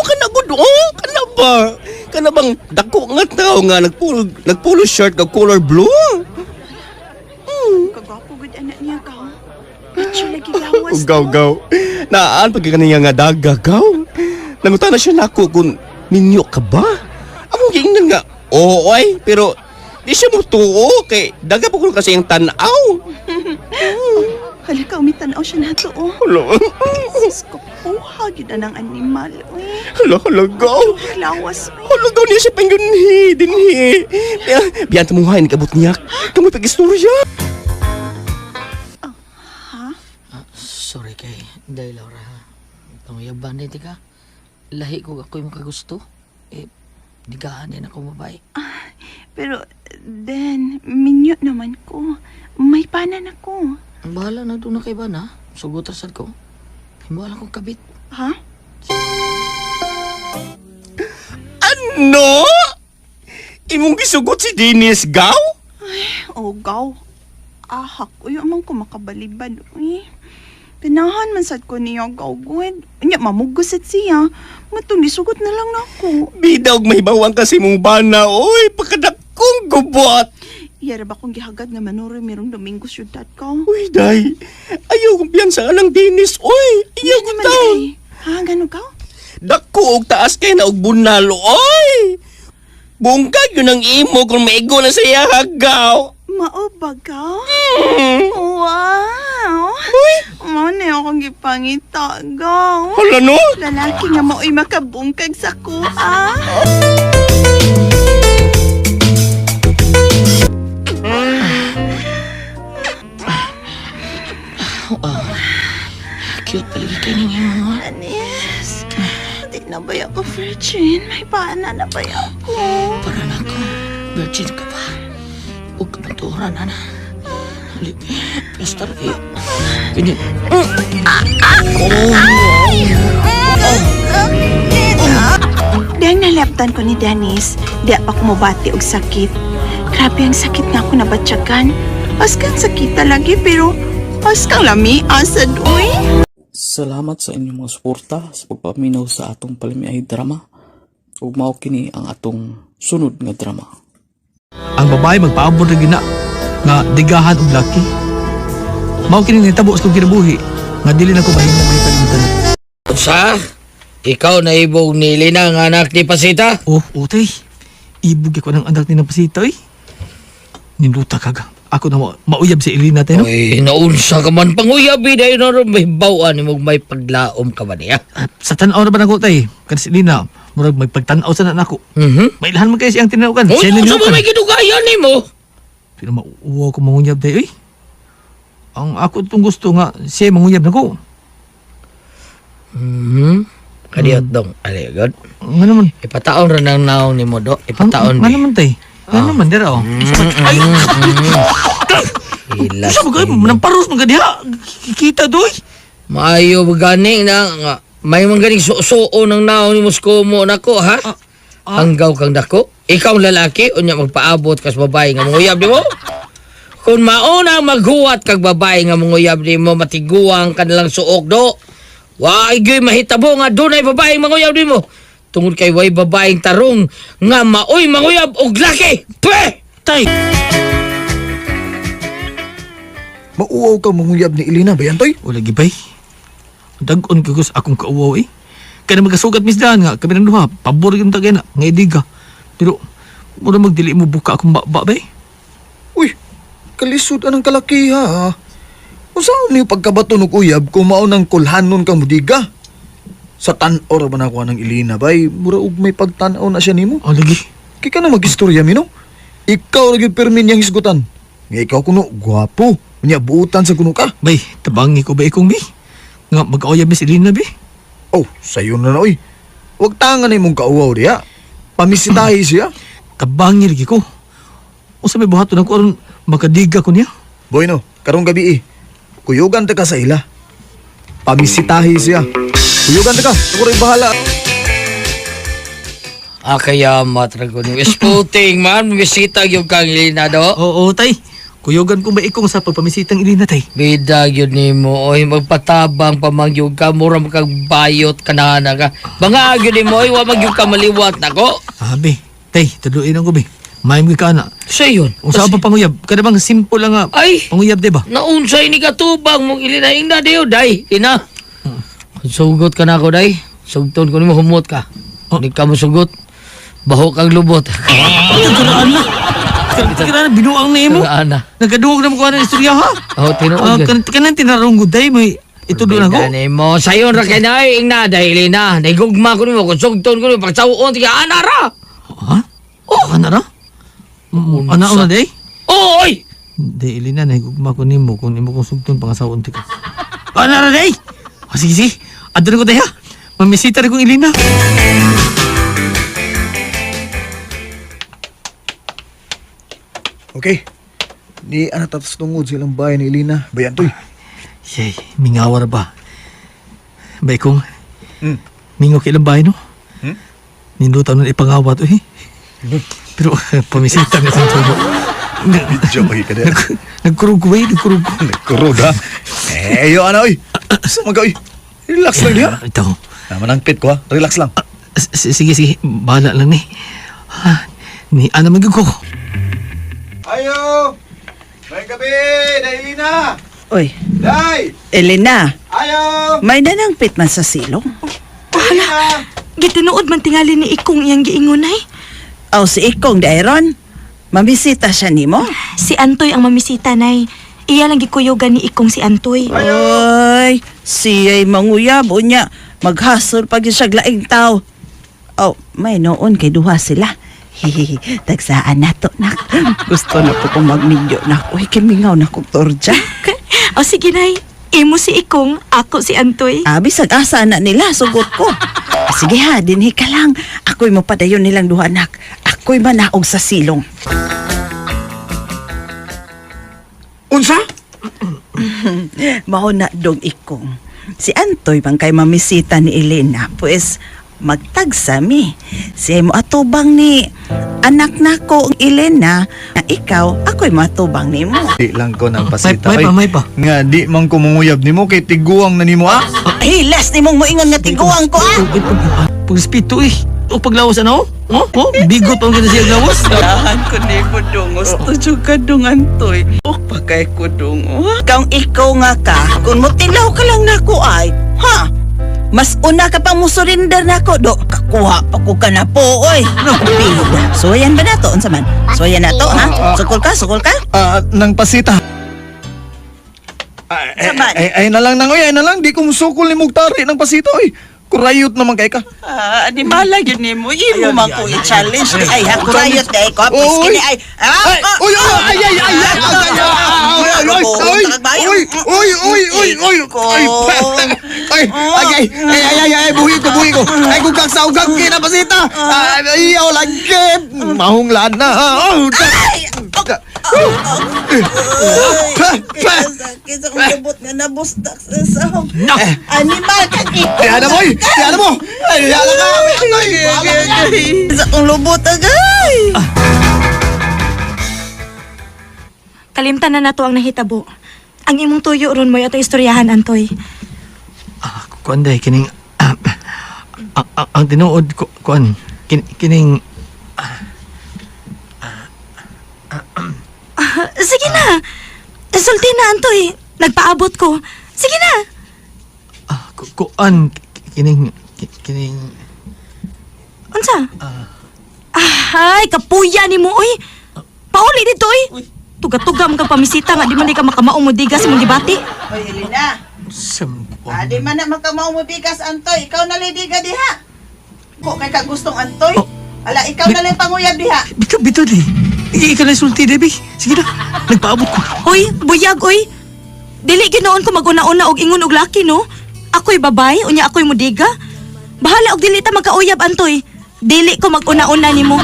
Kana good, kana ba? Kana bang dako nga tao nga nagpulo shirt kag color blue? Kagwapo gud anak niya, gaw. Picture lagi lawas. Gaw. Naan pag kaniya nga dagagaw. Nangutan na siya nako kung ninyo ka ba? Among giingnan nga, oy, pero di siya mo tuo kay daga pa ko kasi yung tanaw. Halika, umitanaw siya na to, oh. Hala, Sus ko, puha, gina ng animal, uy. hala, gaw. Lawas, uy. Hala, gaw niya siya pang gunhi, dinhi. Biyan tamuhay, nagabot niya. Kamoy pag-istorya. Sorry kay Day Laura. Panguyaban din ka. Lahi ko ako yung kagusto. Digahan din ako babae. Pero, then, minyo naman ko. May panan ako. Ang bahala na doon na kay Bana. Sugot rasad ko. Himbahala kong kabit. Ha? Ano? Imong gisugot si Dennis, gaw? Oh, gaw. Ahak, uy, amang ko makabalibad, uy. Pinahan man sad ko niya, gaw, gawin. Nya, mamugusat siya. Matong nisugot na lang na ako. Bidawg may bawang kasi mong bana, oy, pagkadakong gubot. Iyara ba kong gihagad nga manuri mirong Domingo syudad ka? Uy, day, ayaw kong piyansa ng Dennis, oy, ayaw ko daw. Ha, gano'n ka? Dako og taas kay na og bunalo, oy. Bungkag yun ang imo kung maigo na siya hagaw. Maobag ka? Wow! Mao na akong gipangita, gaw. Hala no? Lalaki nga mao'y makabungkag sa kuha. Cute palagi kayo ng mga. Anis, di na ba ako virgin? May paana na ba ako? Para na ako. Virgin ka ba? Huwag ka maturan, Ana. Lipi, plastar kayo. Ganyan. Dahil nalaptan ko ni Dennis, di pa ko mabati og sakit. Grabe ang sakit nga ako nabatyagan. Paskang sakit lagi pero paskang lami asad, uy. Salamat sa inyong mga suporta sa pagpaminaw sa atong palimiay drama. Ug mao kini ang atong sunod nga drama. Ang babae magpaabot na gina nga digahan og laki. Mao kini nitabo sa kong kinabuhi nga dili na ko mahimo may kalimutan. Sa? Ikaw na ibog ni Lina ang anak ni Pasita? Oh, utay. Ibug ko ng anak ni Napasita eh. Niluta kaga. Ako na mauyab si Elena tayo. No? Uy, naunsa ka man panguyabi dahil na rin may bawaan mo may paglaom ka ba niya? Sa tanaw na ba nako tay? Kan si Elena, murag may pagtanaw sa na nako. May ilahan man kayo siyang tinawgan. Uy, Siya sa nilukan. mo may gidugayan ni mo? Pero mauwa ko mangunyab tayo eh. Ang ako itong gusto nga siya mangunyab na ko. Kadiyot dong, aligod. Nga naman. Ipataon rin ang naong ni mo do. Ipataon Nga bi. naman tay. Nga naman dira oh. Ay! Ilas. Sa mga nang paros mga diha. Kikita doy. Maayo maganing na nga. May maganing suo ng naong ni Muskomo nako ha? Hanggaw kang dako. Ikaw lalaki, unya magpaabot kas babae nga manguyab di mo. Kung mauna maghuwat kag babae nga manguyab di mo, matiguang ka nalang suok do. Wai gyoy mahitabo nga dunay babaeng manguyab di mo. Tungod kay way babaeng tarong nga maoy manguyab og laki. Pwe! Tay. Mauwaw ka manguyab ni Elena ba yan, Toy? Wala gibay. Dagon ko gus akong kauwaw eh. Kaya magasugat misdahan nga kami ng duha. Pabor yung tagay na. Nga idiga. Pero mura magdili mo buka akong baba eh. Uy, kalisod anang kalaki ha. Kung saan niyo pagkabato ng uyab kung maunang kulhanon kang mudiga? Sa tan-or ba na ako ng Elena bay? Mura og may pagtanaw na siya nimo. O lagi. Kaya ka na mag-istorya mi no? Ikaw lagi permin niyang hisgutan. Nga ikaw kuno, gwapo. Nya buutan sa kuno ka. Bay, tabangi ko ba ikong bi? Nga mag-aoyab ni si Lina bi? Oh, sayo na oy. Huwag tangan na mong kauwaw diya. Pamisitahi siya. Tabangi lagi ko. O sa may buhaton ako aron makadiga ko niya. Boy no, karong gabi kuyugan ta ka sa ila. Pamisitahi siya. Kuyugan ta ka, ako rin bahala. Kaya matrago ni Esputing man, bisita yung kang Ilina do. Oo, tay. Kuyogan ko ba ikong sa pagpamisitang Elena tay? Bida yun ni mo, oy magpatabang pamangyog ka, mura makagbayot ka na ka. Banga yun ni mo, oy wa magyog ka maliwat nako. Abi, tay, taduin ang ko bi. Mayim ka na. Sa yun. Kung saan pa panguyab, kada bang simple lang nga Ay, panguyab, di ba? naunsay ni katubang mong ilinaing na diyo, day. Ina. Sugot ka na ako, day. Sugton ko ni mo, humot ka. Hindi ka mo sugot. Baho kang lubot. Ay, nagaraan na. Kira na binuang na imo. Ana. Nagkadungog na mo kuha ng istorya ha. Oh, tinuod. Kanan tinarong day may ito doon ako. Dani mo, sayon ra kay na ingna dahil na. Naigugma ko nimo, kung sugton ko nimo, pagsawon, tiga ana ra. Ha? Oh, ana ra? Ana una day? Oy! Day Elena, nahigugma ko nimo kung imo kong sugton pangasawon ti ka. Ana ra day? Sige, sige. Adto na ko day ha. Mamisita rin kong Elena. Okay. Di anak tatas tungod silang bahay ni Elena. Bayan to'y. Yay, mingawar ba? Bay kong, mingo kailang bahay no? Hmm? Nindutan nun ipangawat eh. Pero pamisita nga sa tubo. Jabay ka din. Nagkurug ko eh, nagkurug ko. Nagkurog ha. Yo ana oy. Sa mga oy. Relax lang diha. Ito. Naman ang pit ko ha. Relax lang. Sige, sige. Bahala lang ni. Ni ana magig ko. Ayo! May gabi! Dailina! Oy, Day! Elena, Ayo! may nanangpit man sa silong. Dailina! Gitinuod man tingali ni Ikong iyang giingon ay. Aw si Ikong Dairon, mamisita siya nimo. Si Antoy ang mamisita nay. Iya lang gikuyogan ni Ikong si Antoy. Oy, siya'y manguyab unya, maghasol pag siya laing tao. Oh, may noon kay duha sila. Hihihi, tagsaan na to, nak. Gusto na po kong magmidyo, nak. Uy, kimingaw na kong torja. O sige nay, imo si Ikong, ako si Antoy. Bisag asa na nila, sugot ko. Sige ha, dinhi ka lang. Ako'y mo padayon nilang duha, nak. Ako'y manaog sa silong. Unsa? Mao na dong Ikong. Si Antoy bang kay mamisita ni Elena, pues magtagsami. Siya mo atubang ni anak nako ang Elena, na ikaw, ako'y matubang ni mo. Di lang ko ng pasita. May pa. Nga di man ko manguyab nimo kay tiguang na nimo ah. Hilas ni mong moingon nga tiguang ko ah! Pag-spito eh. O paglawas ano? Oh, bigot ang ganda siya lawas. Dahan ko ni ko dungos, tujo ka dungan toy. Pagkay ko dungo. Kung ikaw nga ka, kung mutilaw ka lang nako ay, ha? Mas una ka pang musurinder nako do. Kakuha pa ko ka na po, oy. Pida. Soyan ba na to? Unsa man? Soyan na to, ha? Sukol ka? Nang pasita. Saman. Ay na lang nang oy, ay na lang di ko musukol ni Mugtari ng pasita oy. Kurayot naman kay ka. Di mala yun ni mo. Imo man ko i-challenge. Ay, hakurayot na ikaw. Apos Oy. kini ay. Buhi ko. Ay, kung kagsaugang kinapasita. Ayaw lagi. Mahunglan na. Sakit sa kong lubot nga nabustak sa sahog. Animal ka Tiada mo. Ay, tiada ka. Sa kong lubot agay. Kalimtan na nato ang nahitabo. Ang imong tuyo ron mo ato istoryahan Antoy. Kuanday, kining... ang tinuod, kuan, kining... Sige na. Sulti na Antoy. Nagpaabot ko. Sige na. Kuan, kining... Unsa? Ay, kapuya ni mo, oy. Pauli dito, oy. Tuga-tuga mo kang pamisita nga di man di ka makamaong mo digas mong gibati. Oy, Elena. Di man na magkamaw mo bigas, Antoy. Ikaw na lidiga diha. Ko kay ka gustong Antoy. Ala, ikaw na lang panguyab diha. Bito di. Ikaw na sulti, Debbie. Sige na, nagpaabot ko. Hoy, buyag, oy. Dili ginoon ko maguna-una og ingon og laki, no? Ako'y babay, unya ako'y mudiga. Bahala og dili ta magkauyab, Antoy. Dili ko maguna-una nimo.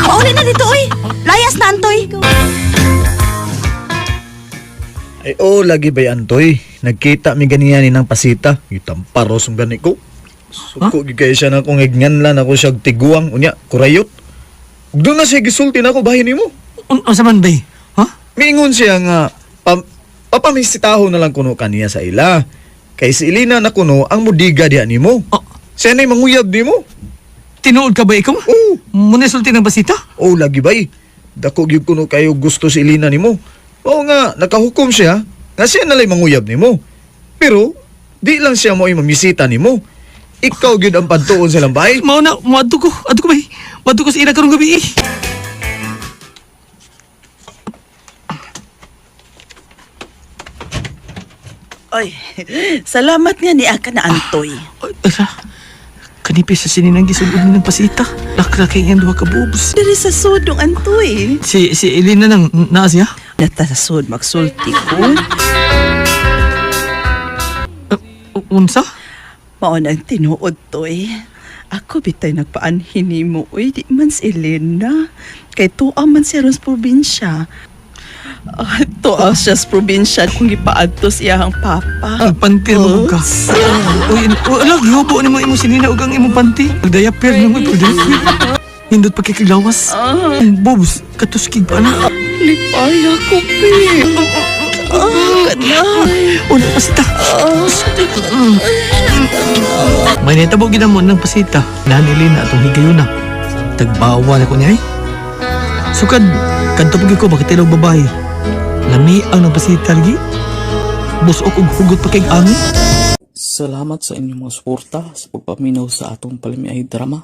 Pauli na dito, oy. Layas na, Antoy. Ay, lagi ba Antoy? Nagkita mi ganiyan ni ng pasita. Itamparos ang gani ko. Suko gigay siya na kung ignganlan ako siya tiguang. Unya, kurayot. Doon na siya gisulti na ako bahin nimo. Unsa man bay? Ha? Mingon siya nga, papamisitaho na lang kuno kaniya sa ila. Kay si Elena na kuno ang mudiga diha nimo. Siya na'y manguyab nimo. Tinuod ka ba ikaw? Oo. Muna sulti ng basita? Lagi bay. Dako gyud kuno kayo gusto si Elena nimo. Oo nga, nakahukom siya nga siya nalay manguyab nimo. Pero, di lang siya mo'y mamisita nimo. Ikaw gyud ang pantuon sa lambay. Mao na, maadto ko bay. Maadto ko sa ina karong gabi eh. Ay, salamat nga ni Aka na Antoy. Ay, ala. Kanipis sa sininang gisulod ni ng pasita. Lakra kay ang duha ka boobs. Dari sa sudong Antoy. Si Elena nang naa siya? Natasod magsulti ko. Unsa? Maunang tinuod toy. Ako bitay nagpaanhin mo. Uy, di man si Elena. Kay tuwa man siya ron sa probinsya. Tuwa siya sa probinsya kung ipaadto siyang papa. Pantir mo ka. Uy, ala, gihubo ni mo imo sinina ug ang imong panty. Nagdayaper na mo ipudayapir. Hindot pagkikilawas. Boobs, katuskig pa na. Lipay ako, Pi. Kanay. Una, pasita. May naitabo ginamon ng pasita. Nanili na atong higayuna. Tagbawa na ko niya eh. Sukad, kadtapag ko bakit ilaw babae. Lami ang nagpasita lagi. Busok og hugot pa kay angin. Salamat sa inyong mga suporta sa pagpaminaw sa atong palimiay drama.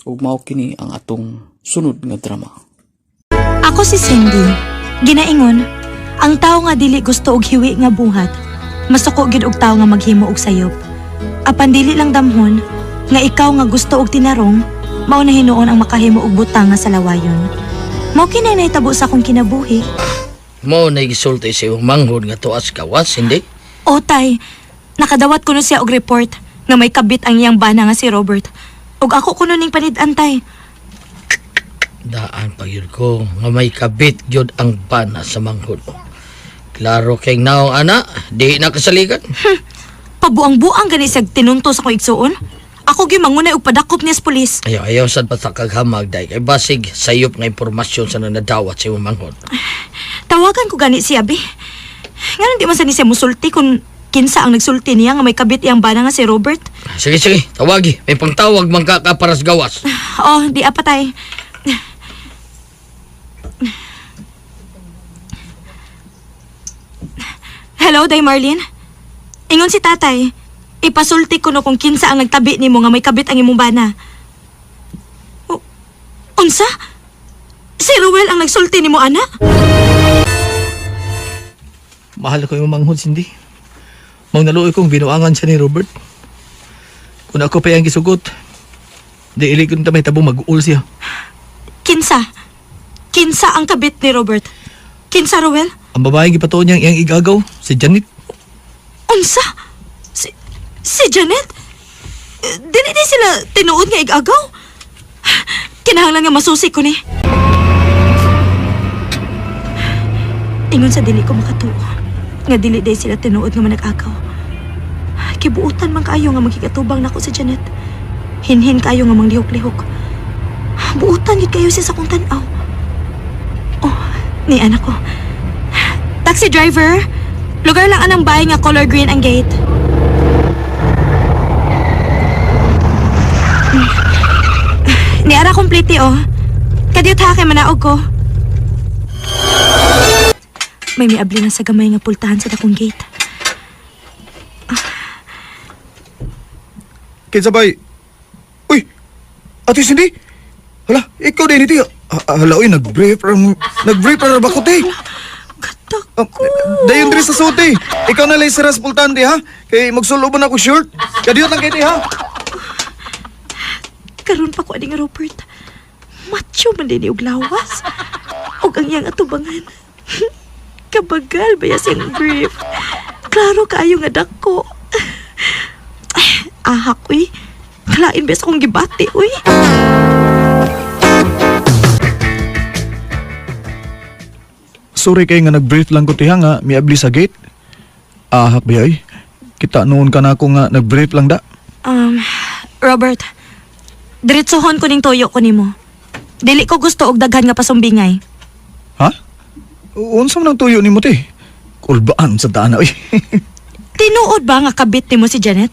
Ug mao kini ang atong sunod nga drama. Ako si Cindy. Ginaingon, ang tao nga dili gusto og hiwi nga buhat, masuko gid og tao nga maghimo og sayop. Apan dili lang damhon nga ikaw nga gusto og tinarong, mao na hinuon ang makahimo og butang nga salawayon. Mao kinay nahitabo sa akong kinabuhi. Mo na gisulti sa iyong manghod nga tuas kawas, hindi? O tay, nakadawat ko no siya og report nga may kabit ang iyang bana nga si Robert. Ug ako kuno ning panid-an tay. Daan pa yun ko nga may kabit gyud ang bana sa manghod. Klaro kay naong ana, di na kasaligan. Pabuang-buang gani siya tinunto sa kong igsuon. Ako gyud mangunay og padakop niya sa pulis. Ayaw sad patakaghamag day kay basig sayop nga impormasyon sa nadawat sa imong manghod. Tawagan ko gani siya, be. Nga di man sa ni siya musulti kung kinsa ang nagsulti niya nga may kabit iyang bana nga si Robert. Sige, tawagi. May pangtawag man ka paras gawas. Oh, di apatay. Hello, Day Marlene? Ingon si tatay. Ipasulti ko no kung kinsa ang nagtabi nimo nga may kabit ang imong bana. Unsa? Si Ruel ang nagsulti nimo, ana? Mahal ko yung manghod, Cindy. Mau naluoy kong binuangan siya ni Robert. Kung ako pa yung gisugot, di ilikon ta may tabong mag-uul siya. Kinsa? Kinsa ang kabit ni Robert? Kinsa, Ruel? Ang babaeng gipatuon niyang iyang igagaw, si Janet. Unsa? Si Janet? Dili di sila tinuod nga igagaw? Kinahanglan nga masusi ko ni. Ingon sa dili ko makatuo. Nga dili di sila tinuod nga manag-agaw. Kibuutan man kayo nga magkikatubang nako si Janet. Hinhin kayo nga manglihok-lihok. Buutan gid kayo siya sa kong tanaw. Oh, ni anak ko. Taxi driver, lugar lang anang bahay nga color green ang gate. Ni ara complete oh. Kadiyot ha kay manaog ko. May miabli na sa gamay nga pultahan sa dakong gate. Kinsa bay? Uy! Ate Cindy! Hala, ikaw din iti. Hala, uy, nag-brief ra ba ko, te? Katak ko. Dayon diri sa suti. Ikaw na lang sa raspultante, ha? Kay magsuloban ako short. Kadiyot lang kay te, ha? Karon pa ko ani nga Robert. Macho man din og lawas. Og ang iyang atubangan. Kabagal ba siyang brief? Klaro kaayo nga dako. Ahak, uy. Kalain ba sa kong gibati, uy. Sorry kay nga nag-brief lang ko tiha nga miabli sa gate. Ahak ba ay? Kita noon ka na ako nga nag-brief lang da. Robert. Diretsohon ko ning toyo ko nimo. Dili ko gusto og daghan nga pasumbingay. Ha? Unsam nang tuyo ni mo te? Kulbaan sa dana, uy. Tinuod ba nga kabit nimo si Janet?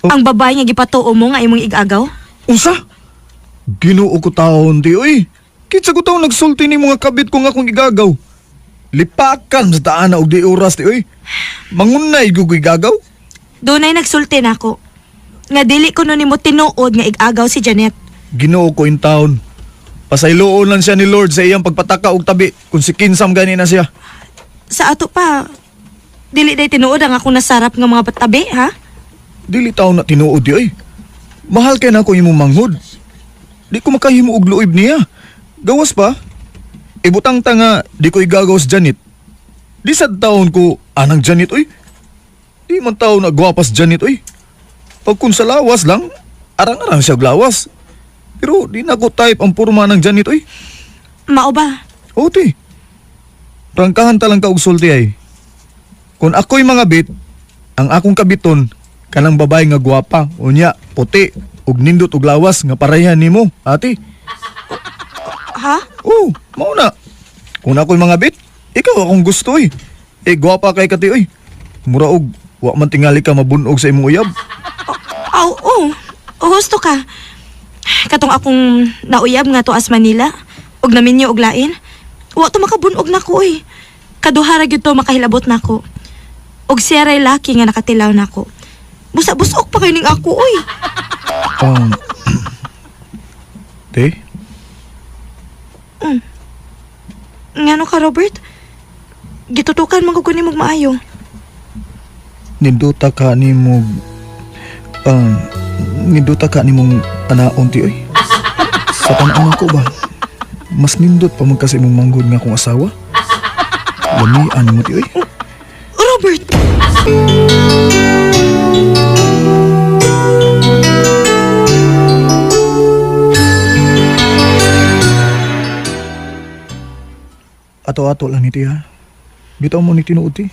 Ang babae nga gipatuo mo nga imong igagaw? Unsa? Ginoo ko taon ti, uy. Kitsa ko taon nagsulti ni mga kabit ko nga kung igagaw. Lipakan sa daan og di oras ti, uy. Mangunay gugoy gagaw. Dunay nagsulti nako. Nga dili ko no nimo tinuod nga igagaw si Janet. Ginoo ko in town. Pasayloon lang siya ni Lord sa iyang pagpataka og tabi kung si Kinsam gani na siya. Sa ato pa, Dili day tinuod ang akong nasarap nga mga batabi, ha? Dili taw na tinuod di ay. Mahal kay na ako imong manghod. Di ko makahimo og luob niya. Gawas pa. Ibutang ta nga di ko igagawas Janet. Di sad taon ko anang Janet oy. Di man taon na gwapas Janet oy. Pag kun sa lawas lang, arang-arang siya og lawas. Pero di na ko type ang porma ng Janet oy. Mao ba? O ti. Prangkahan talang ka og sulti ay. Kung ako'y mga bit, ang akong kabiton, kanang babae nga gwapa, unya, puti, ug nindot og lawas nga parehan nimo, ati. Ha? Oo, mao na. Kung ako'y mga bit, ikaw akong gusto eh. Gwapa kay kati oy. Mura og wa man tingali ka mabunog sa imong uyab. Aw, oh. Husto ka. Katong akong nauyab nga to as Manila, og naminyo og lain. Wa to makabunog na ko eh. Kaduha ra gyud to makahilabot nako. Og siya ray laki nga nakatilaw nako. Busa-busok pa kayo ning ako oy. Te, Ngano ka Robert? Gitutukan man ko nimog maayo. ninduta ka nimong anaon ti oy. Sa tanaw ko ba? Mas nindot pa man kasi imong manggod nga akong asawa. Lamian mo ti oy. Robert! Ato-ato lang ni ti ha. Bitaw mo ni tinuod ti.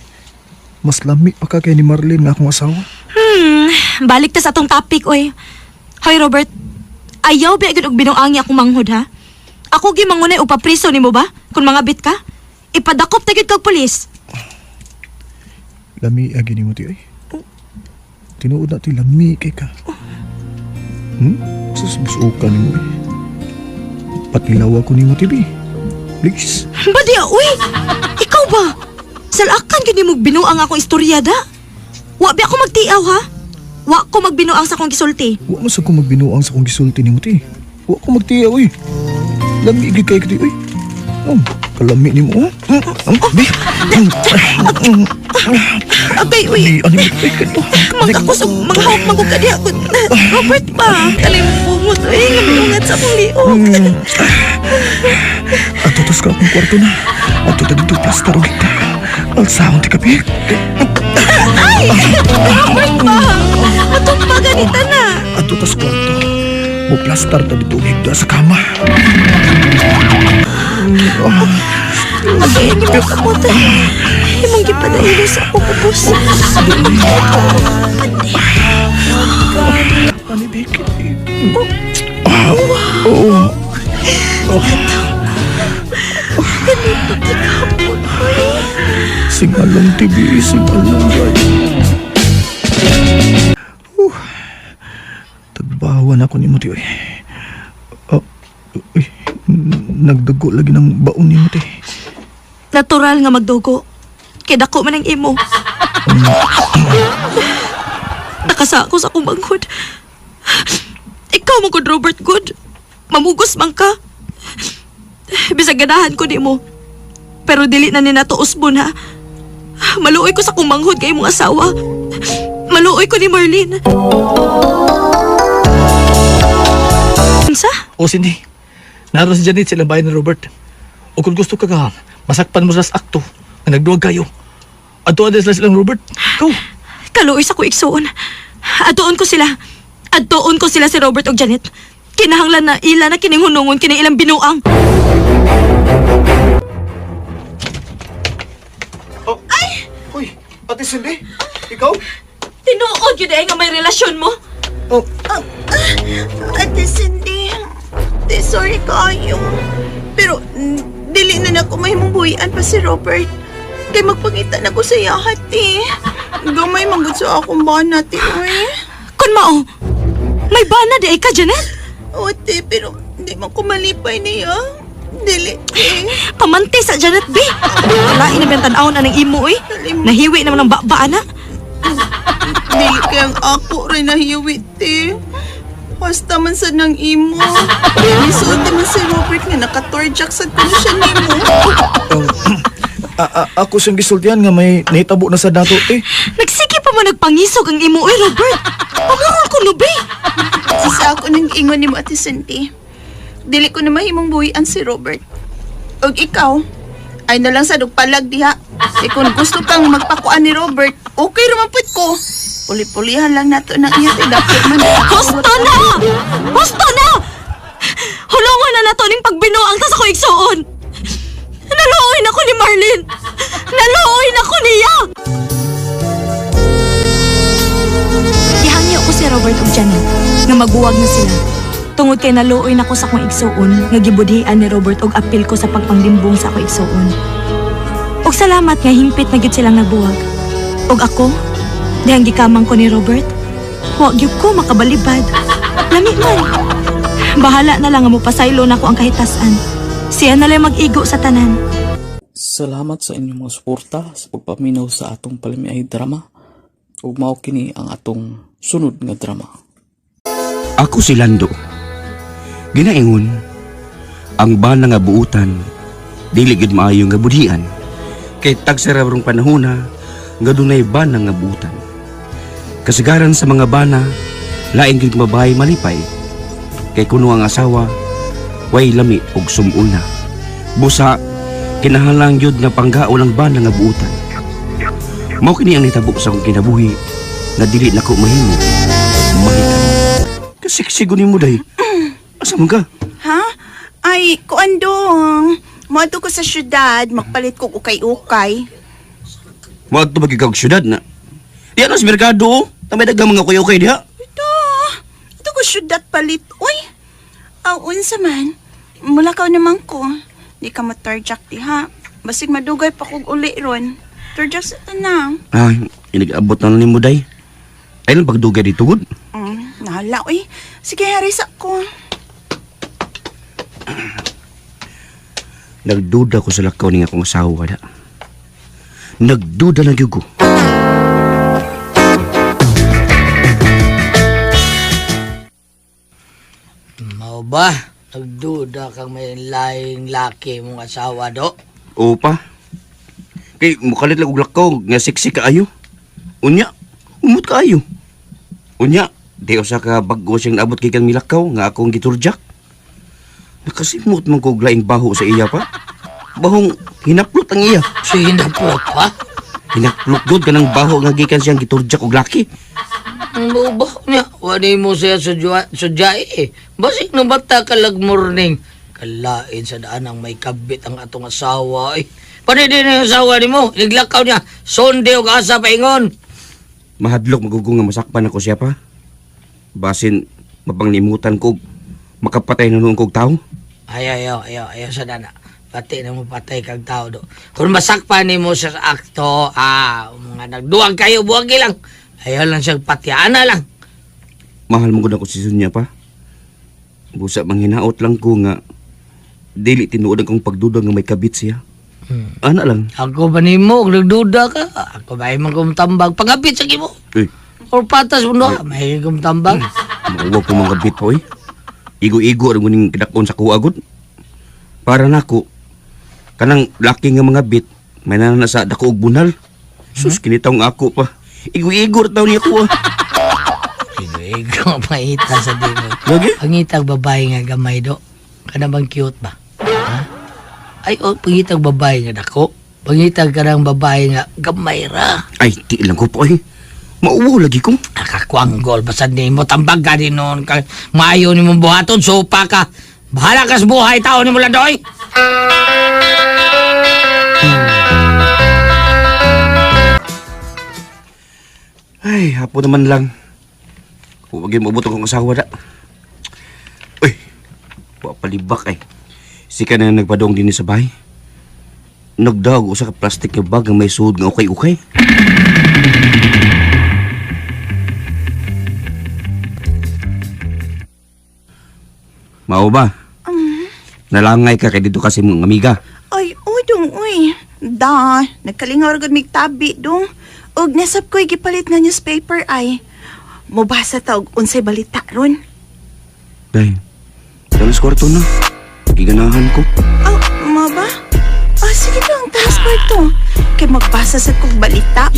Mas lami pa ka kay ni Marlene nga akong asawa. Balik ta sa atong topic oy. Hoy Robert, ayaw ba gyud og binuangi akong manghod ha? Ako gi mangunay og papriso nimo ba? Kung mga bit ka? Ipadakop ta gyud kag pulis. Lami agi ni mo ti ay. Tinuod na ti lami kay ka. Susbusukan ni mo eh. Patilaw ako ni mo ti bi. Please. Badya, uy! Ikaw ba? Salakan gyud nimo binuang akong istorya da? Wa ba ako magtiaw ha? Wa ko magbinuang sa akong gisulti. Wa mo sa ko magbinuang sa kong gisulti ni mo ti. Wa ko magtiya oy. Lami igi kay kati oy. Kalami ni mo. Bi. Abay, uy! Ano mo kay kato? Magkakusog, mga hawak magugadi ako. Robert ba? Kanay mo bungot, uy! Ngaminungat sa akong liog. Atutos ka akong kwarto na. Atutos dito plaster og kita. Alsaon ti kapi. Ay! Robert ba? Matumpa ganita na. Atutos kwarto. Mo plaster ta dito higda sa kama. Okay, hindi mo kamuta. Imong gipadahilo sa akong ubos. Ani bikit. Ganito ti kapon, uy. Singalong tibi, singalong gay. Tagbawan ako ni mo ti oy. Uy, nagdugo lagi ng baon ni mo ti. Natural nga magdugo. Kaya dako man ang imo. Nakasako sa akong manghod. Ikaw mo good, Robert, good. Mamugos man ka. Bisag ganahan ko di mo. Pero dili na ni nato usbon ha. Maluoy ko sa akong manghod kay imong asawa. Maluoy ko ni Marlene. Unsa? O Cindy, naroon si Janet sa ilang bayan ni Robert. O kung gusto ka ka, masakpan mo sa akto na nagduwag kayo. Ato adas lang silang Robert. Ikaw. Kaluoy sa ko igsuon. Atuon ko sila. Atuon ko sila si Robert og Janet. Kinahanglan na ila na kining hunungon kining ilang binuang. Uy, Ate Cindy, ikaw? Tinuod yun nga may relasyon mo. Ate Cindy, sorry kayo. Pero dili na nako mahimong buhian pa si Robert. Kay magpangita na ko sa yahat eh. Gamay manggod sa akong bana ti oy. Kun mao, may bana di ay ka, Janet? Ote, pero di man ko malipay niya. Dili eh. Pamanti sa Janet, B. Wala inabang tanaw na ng imo, eh. Nahiwi naman ng baan na. Dili kayang ako rin nahiwit eh. Basta man sa nang imo. Isuot naman si Robert nga nakatorjak sa kuno siya nimo. Ako siyang gisultihan nga may nahitabo na sa dato, te. Nagsige pa man nagpangisog ang imo, Robert. Pangangol ko, no, be? Isa ako nang ingon ni mo, Ate Cindy. Dili ko na mahimong buhian si Robert. Og ikaw, ay na lang sa dugpalag diha. Kung gusto kang magpakuan ni Robert, okay raman ko. Puli-pulihan lang nato ng iya tidapit man. Gusto na! Gusto na! Hulungan na nato ning pagbinuang ta sa ko igsuon. Naluoy na ko ni Marlene. Naluoy na ko niya. Ihangyo ko si Robert ug Janet nga magbuwag na sila. Tungod kay naluoy na ko sa akong igsuon nga gibudhian ni Robert og apil ko sa pagpanglimbong sa akong igsuon. Og salamat nga himpit na gyud silang nagbuwag. Og ako, dahang gikamang ko ni Robert, huwag gyud ko makabalibad. Lami man. Bahala na lang nga mopasaylo na ko ang kahitasan. Siya na lang mag-igo sa tanan. Salamat sa inyong mga suporta sa pagpaminaw sa atong palimiay drama. Ug mao kini ang atong sunod nga drama. Ako si Lando. Ginaingon, ang bana nga buutan, dili gid maayo nga budhian. Kay tagsarabrong panahona, nga dunay bana nga buutan. Kasagaran sa mga bana, laing gid babae malipay. Kay kuno ang asawa, way lami og sumul na. Busa, kinahanglan yun nga panggaol ang bana nga buutan. Mao kini ang nitabo sa akong kinabuhi, na dili nako mahimo. Mahitan. Kasiksigo ni mo day. Asa mo ka? Ha? Ay, kuan dong. Moadto ko sa syudad, magpalit ko ukay-ukay. Wag to magigag syudad na. Diyan na sa merkado, oh. Tamay dagang mga kuya-ukay diha. Ito ko syudad palit. Uy, unsa man. Mulakaw naman ko. Di ka matarjak diha. Basig madugay pa kog uli ron. Tarjak sa tanang. Ay, inag-abot na ni mo day. Ay lang pagdugay dito gud. Nahala, uy. Sige, haris ako. Nagduda ko sa lakaw ni akong asawa da. Nagduda lang gyud ko. Mao ba? Nagduda kang may laing laki mong asawa do? Oo pa. Kay mukalit lang og lakaw nga siksi kaayo. Unya, umot kaayo. Unya, di usa ka bag-o siyang naabot kay kang milakaw nga akong giturjak. Nakasimot man kog laing baho sa iya pa. Bahong hinaplot ang iya. So hinapot pa? Hinaplot gud kanang baho nga gikan siyang giturjak og laki. Ang baho niya. Wani mo siya sudyai eh. Basik na bata kalag morning. Kalain sa daan ang may kabit ang atong asawa eh. Pwede din ang asawa ni mo. Naglakaw niya. Sonde o asa paingon. Mahadlok magugong nga masakpan ako siya pa. Basin mapanglimutan ko makapatay na noon kog tao. Ayaw sa dana. Pati na mo patay kag tao do. Kung masakpan ni mo sa akto, mga nagduwag kayo, buwagi lang. Ayaw lang siyang patyaan na lang. Mahal mo gud ako si Sonia pa. Busa manghinaot lang ko nga dili tinuod akong pagduda nga may kabit siya. Ana lang. Ako ba ni mo, nagduda ka? Ako ba imang kumtambag? Pagapit sa kimo. Eh, Or patas mo no, may kumtambag. mauwa ko mga kabit pa oy. Igo-igo ang guning kidakon sa kuagot. Para nako kanang laki nga mga bit may nana sa dako og bunal. Sus kinitawng ako pa. Igo-igo taw niya ko. Ikaw maita sa di mo. Lagi? Pangitag babae nga gamay do. Kana bang cute ba? Ha? Ay, pangitag babae nga dako. Pangitag ka ng babae nga gamay ra. Ay, di lang ko po ay. Mauwo lagi ko. Nakakuanggol, basta di mo tambag ka din noon. Maayo ni mong buhaton, sopa ka. Bahala ka sa buhay, tao ni mo lang doy. Ay, hapon naman lang. Huwag yung mabuto kong asawa da. Uy, wapalibak ay. Sika na nagpadong din sa bahay. Nagdaog usa ka plastic nga bag nga may suod nga ukay-ukay. Mao ba? Nalangay ka kay dito kasi mong amiga. Ay, uy. Nagkalingaw gud mig tabi dong. Og nasab ko'y gipalit nga newspaper ay. Mubasa ta og unsay balita ron. Dahil, dalas kwarto na. Giganahan ko. Mo ba? Sige lang, taas pa ito. Kay magbasa sa kong balita.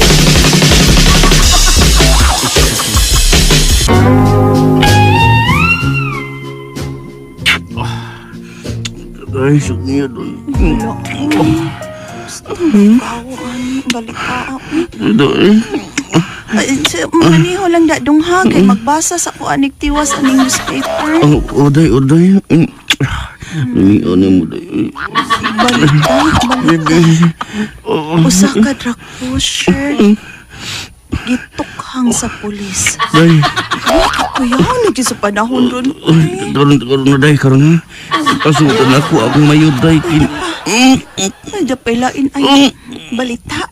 Ay, sakit doy. Balita. Doy. Maniho lang dadong ha. Kay magbasa sa ko anik tiwas aning newspaper. Uday. Ano mo, day. Balita. Usa ka drug pusher. Gitukhang sa pulis. Day. Kuya, nagyo sa panahon doon. Karon na, day. Karon na. Pasutan ako akong mayod, day. Nadya pailain ay balita.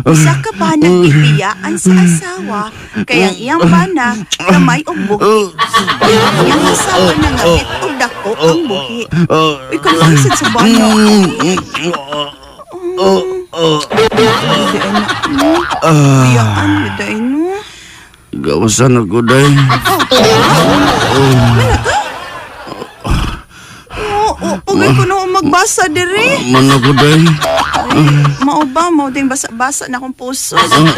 Usa ka ba nagtitiyaan sa asawa kaya ang iyang bana na may buhi. Iyang asawa na ngabit o dako ang buhi. Ikaw lang sa bana. Tiyaan mo day no. Gawasan ako, day. Ugay ko na magbasa diri. Man ako, day. Mao ba? Mao ding basa-basa na akong puso. Anak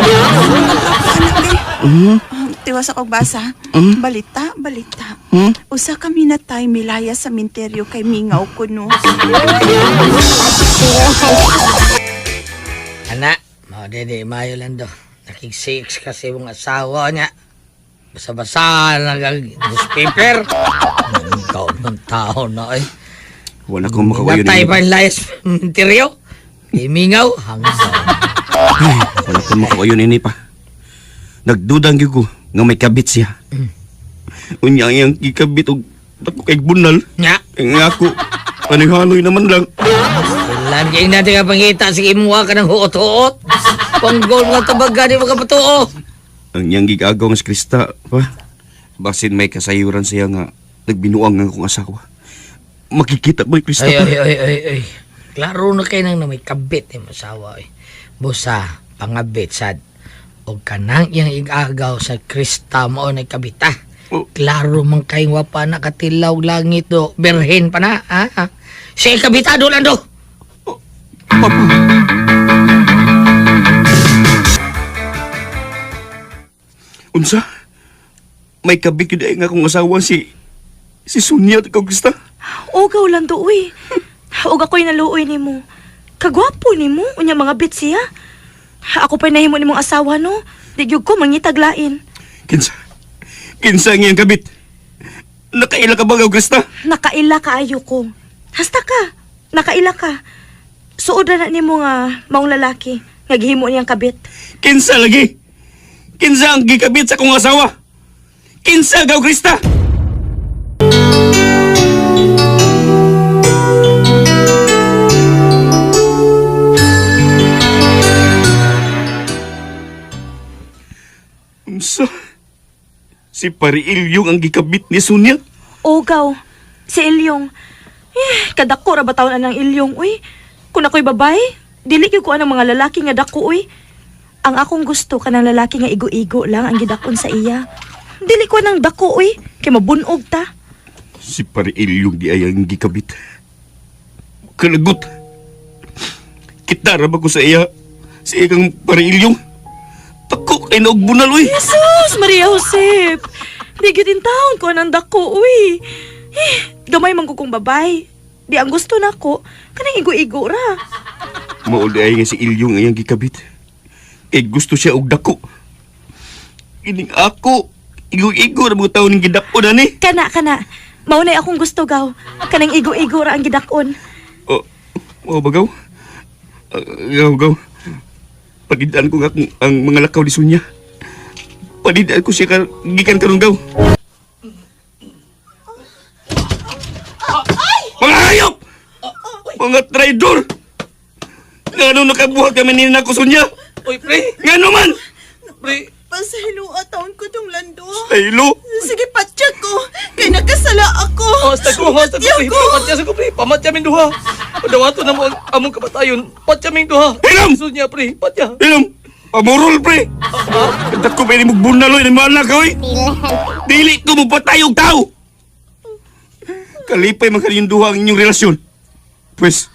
eh. Tiwas ako basa. Balita. Usa kami na tayo milaya sa minteryo kay mingaw ko no. Anak, mau dede mayo lang do. Nakig-6 kasi mong asawa niya. Basa-basa newspaper. Ang taon na eh. Wala kong makawayo Natay ni pa yung layas interior. Imingaw, hanggang. Wala kong makawayo ni pa. Nagdudang gyud ko nga may kabit siya. Unya yang gikabit og ako kay bunal. Nya, Nga ako panihaloy naman lang. ilan kayo natin ka pangita. Sige mo ka ng huot-huot. Panggol mga tabaga di mga patuo. Ang yang gigagaw nga si Krista pa. Basin may kasayuran siya nga nagbinuang nga akong asawa. Makikita mo Krista pa. Ay. Klaro na kayo nang na may kabit yung asawa eh. Busa, pangabit sad. O kanang yung igagaw sa Krista mo na kabita. Oh. Klaro man kayong wapa nakatilaw langit do. Berhen pa na, ha? Siya kabitado lang do. Unsa? May kabit yun ay nga akong asawa si Sonia at ikaw Krista. Ugaw lang to, uy. Ug ako'y naluoy ni mo. Kagwapo ni mo, unya mga bit siya. Ako pa'y nahimo ni mong asawa, no? Digyog ko, mangitaglain. Kinsa ang iyang kabit? Nakaila ka ba ikaw Krista? Nakaila ka ayo ko. Hasta ka, nakaila ka. Suod na ni mo nga maong lalaki. Naghimo niyang kabit. Kinsa lagi? Kinsa ang gikabit sa kong asawa? Kinsa gaw Krista? Unsa? Si Pari Ilyong ang gikabit ni Sonia? Ugaw, si Ilyong. Kadako ra ba taon ang Ilyong, uy? Kung ako'y babae, dili gyud ko ang mga lalaki nga dako, uy. Ang akong gusto kanang lalaki nga igo-igo lang ang gidakon sa iya. Dili ko nang dako, uy. Kay mabunog ta. Si Pari Ilyong di ay ang gikabit. Kalagot. Kita ra ba ko sa iya? Si ikang Pari Ilyong? Tako kay naog bunal, uy. Jesus, Maria Josep. Di gyud in taon ko nang dako, uy. Gamay man ko kong babay. Di ang gusto nako kanang igo-igo ra. Maol di ay nga si Ilyong ay ang gikabit. Kay gusto siya og dako. Ining ako, igo-igo ra mga taon ng gidako na ni. Kana. Maunay akong gusto gaw. Kanang igo-igo ra ang gidakon. Oh, bagaw? Gaw. Pagidaan ko nga ang mga lakaw ni Sonia. Pagidaan ko siya gikan karong gaw. Mga hayop! Mga traidor! Ngano nakabuhat kami ni Nako Sonia? Uy, pre! Ngano man? Pre! Pasahilo ataon ko tong lando. Aylo! Sige, patya ko. Kay nakasala ako. Hasta ko, pre! Patya sa ko, pre! Pamatya min duha! Padawato na mo among kamatayon. Patya min duha! Hilam! Sunya, pre! Patya! Ilom! Pamurol, pre! Katak ko ba ni magbunaloy ni mga anak, oy! Dili ko mo patayog tao! Kalipay man kaniyong duha ang inyong relasyon. Pues,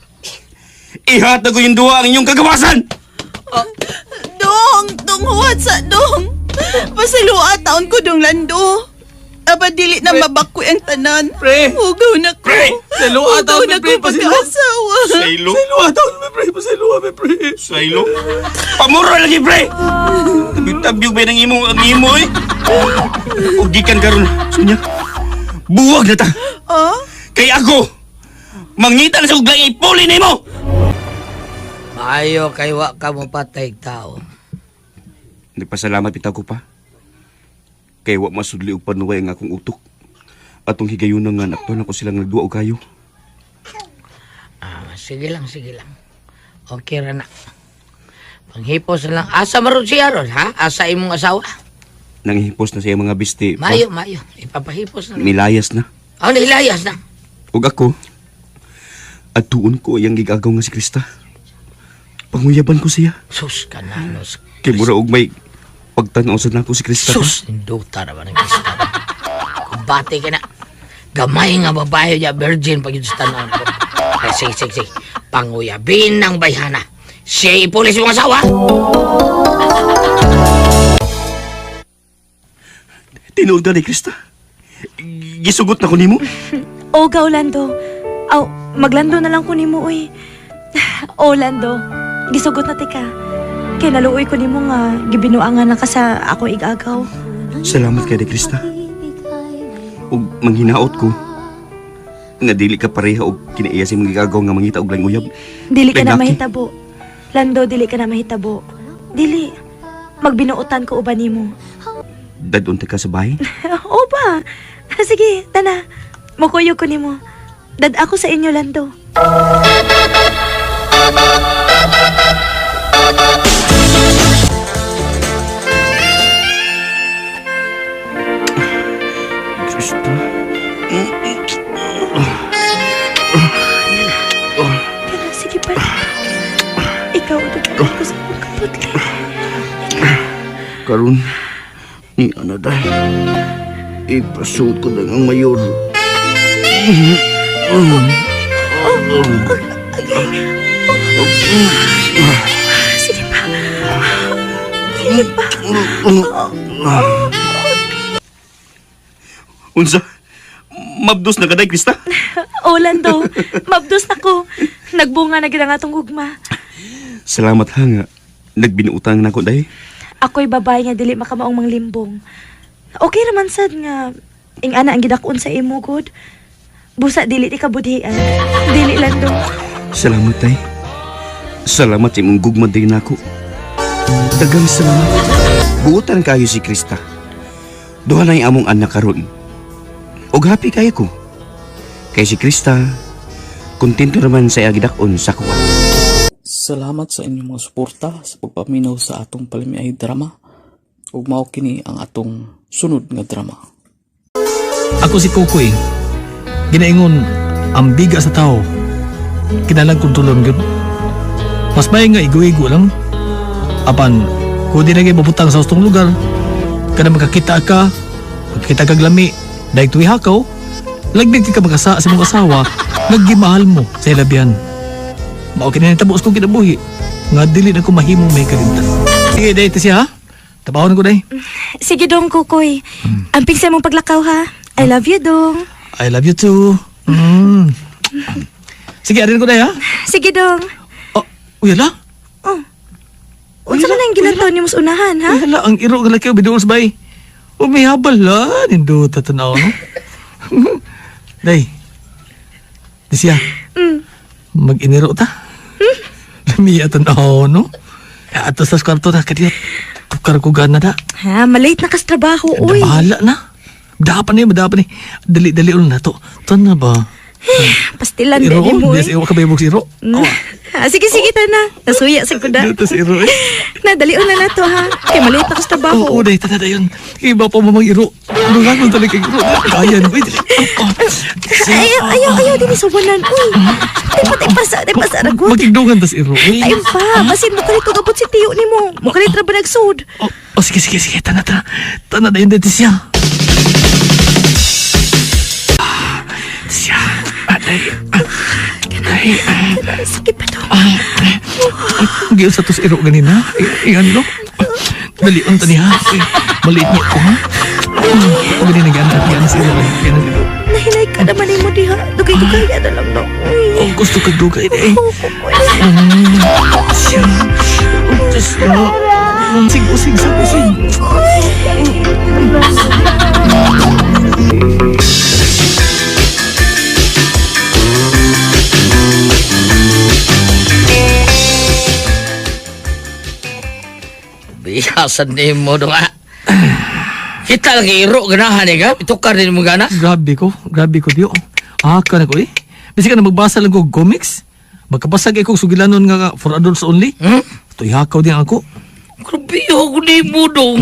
ihatag ko yung duwa ang inyong kagawasan. Dong, huwat sa dong. Pasalua taon ko dong lando. Aba dili na mabako ang tanan. Pre. Hugaw na ko. Pre. Salua taon, Hugaw na pre, ko pasilua. pagkaasawa. Saylo? Pasilua taon, pre. Pasilua, pre. Saylo? Pamuro lagi, pre! Tabyog ba ng ang imo, eh? Ugikan karon, sunya. Buwag na ta. Oh? Kay ako, mangita na sa uglay ay puli na mo! Maayo kay wa ka mo patay tao. Nagpasalamat bitaw ko pa. Kay wa masudli og panuway ang akong utok. Atong higayon nga nakto na ko silang nagduwa og kayo. Sige lang, sige lang. Okay ra na. Panghipos na lang. Asa maron siya ron, ha? Asa imong asawa? Nangihipos na sa iyang mga bisti. pa. Mayo. Ipapahipos na lang. Nilayas na. Nilayas na. Ug ako, at tuon ko iyang gigagaw nga si Krista. Panguyaban ko siya. Sus, kananos. Kay mura og may pagtanaw sa nako si Krista. Sus, induta naman ang Krista. Kung bati ka na, gamay nga babae niya, virgin pag yun sa tanaw ko. Ay, sige. Panguyabin ng bayhana. Siya ipulis mong asawa. Tinuod na ni Krista. Gisugot na ko nimo. O ga, Orlando. Aw, maglando na lang ko nimo, uy. Orlando, gisugot na tika. Kay naluoy ko nimo nga gibinuangan na ka sa ako igagaw. Salamat kay ni Krista. Ug manghinaot ko. Nga dili ka pareha og kinaiya si mga gagaw nga mangita og laing uyab. Dili ka na Laki. mahitabo. Lando, dili ka na mahitabo. Dili. Magbinuotan ko uban nimo. Dadun ta ka sa bahay. O ba? Sige, tana. Makuyog ko nimo. Dad ako sa inyo, Lando. Krista. Tara, sige pa. Ikaw, dugay ko sa mong kaputli. Karon ni ana dai. Ipasud ko lang ang mayor. Sige pa. Sige pa. Unsa? Mabdos na kaday, Krista? O, Lando, mabdos na ko. Nagbunga na gina nga tong gugma. Salamat ha nga. Nagbinuutang na ko day. Ako'y babae nga dili makamaong manglimbong. Okay naman sad nga ing ana ang gidakon sa imo good. Busa dili ti kabudhian. Dili, Lando. Salamat day. Salamat sa imong gugma day nako. Dagang salamat. Buutan kayo si Krista. Duha na yung among anak karon. Og happy kayo ko. Kay si Krista, kontento naman sa agidakon sa kuwa. Salamat sa inyong mga suporta sa pagpaminaw sa atong palimiay drama. Ug mao kini ang atong sunod nga drama. Ako si Kukoy. Ginaingon, ang biga sa tao. Kinalang kontrolon yun. Mas may nga igo-igo lang. Apan, kung di na kayo mabutang sa ustong lugar, kada makakita ka, magkita kag lami, dahil tuwi hakaw, lagdig ka magkasa sa mong asawa, naggimahal mo sa ilabihan. Mao kinanitabos kong kinabuhi, nga dili na ko mahimong may kalimtan. Sige, dahil ito siya ha? Tabahon ko dahil. Sige dong, Kukoy. Amping sa mong paglakaw ha. I love you dong. I love you too. Sige, arin ko dahil ha? Sige dong. Oh, uyala? Unsa man ang gilantaw nimo sa unahan ha? Uyala, ang iro nga laki o bidoon sa bay. O may habal la, nindo tatanaw no? Day, di siya. Mag-iniro ta. Lamiya tanaw no? Ato sa kwarto na kadiyot. Tukar ko gana da. Ha, malate na kas trabaho, uy. Bahala na. Dapan ni. Dali-dali ulo na to. Tana ba? Pastilan Iro, din mo, des uy. iwa ka ba yung iro? Sige, tana. Nasuya sa kuda. Dito si iro eh. Nadali na to ha. Kay malate na kas trabaho. Oo, day, tana dayon. Iba pa mamang iro. Lungan mo talaga yung iro. Kaya na ba? Ayaw din isubunan, uy. Di pa sa ragot. Magigdungan tas iro. Ayun pa, basin mo kalito gabot si tiyo ni mo. Mo kalito ba nagsud? Sige. Tana. Tana dayon dito siya. Siya. Aday. Sakit pa to. Giyon sa tos iro ganina. Iyan no. Dali unta niya. Maliit niya ko ha. Ganina gan sa iro. Gan sa iro. Nahinay ka naman mo diha. Dugay-dugay na lang no. Oh, gusto ka dugay eh. Siya. Diyos ko. Usig sa usig. Biyasan ni mo dong Kita lagi iro ganahan eh ka? Itukar din mo gana? Grabe ko diyo. Ka na ko eh. Bisi ka na magbasa lang ko comics. Magkapasag akong sugilanon nga for adults only. Ito ihakaw din ako. Grabe ako ni mo dong.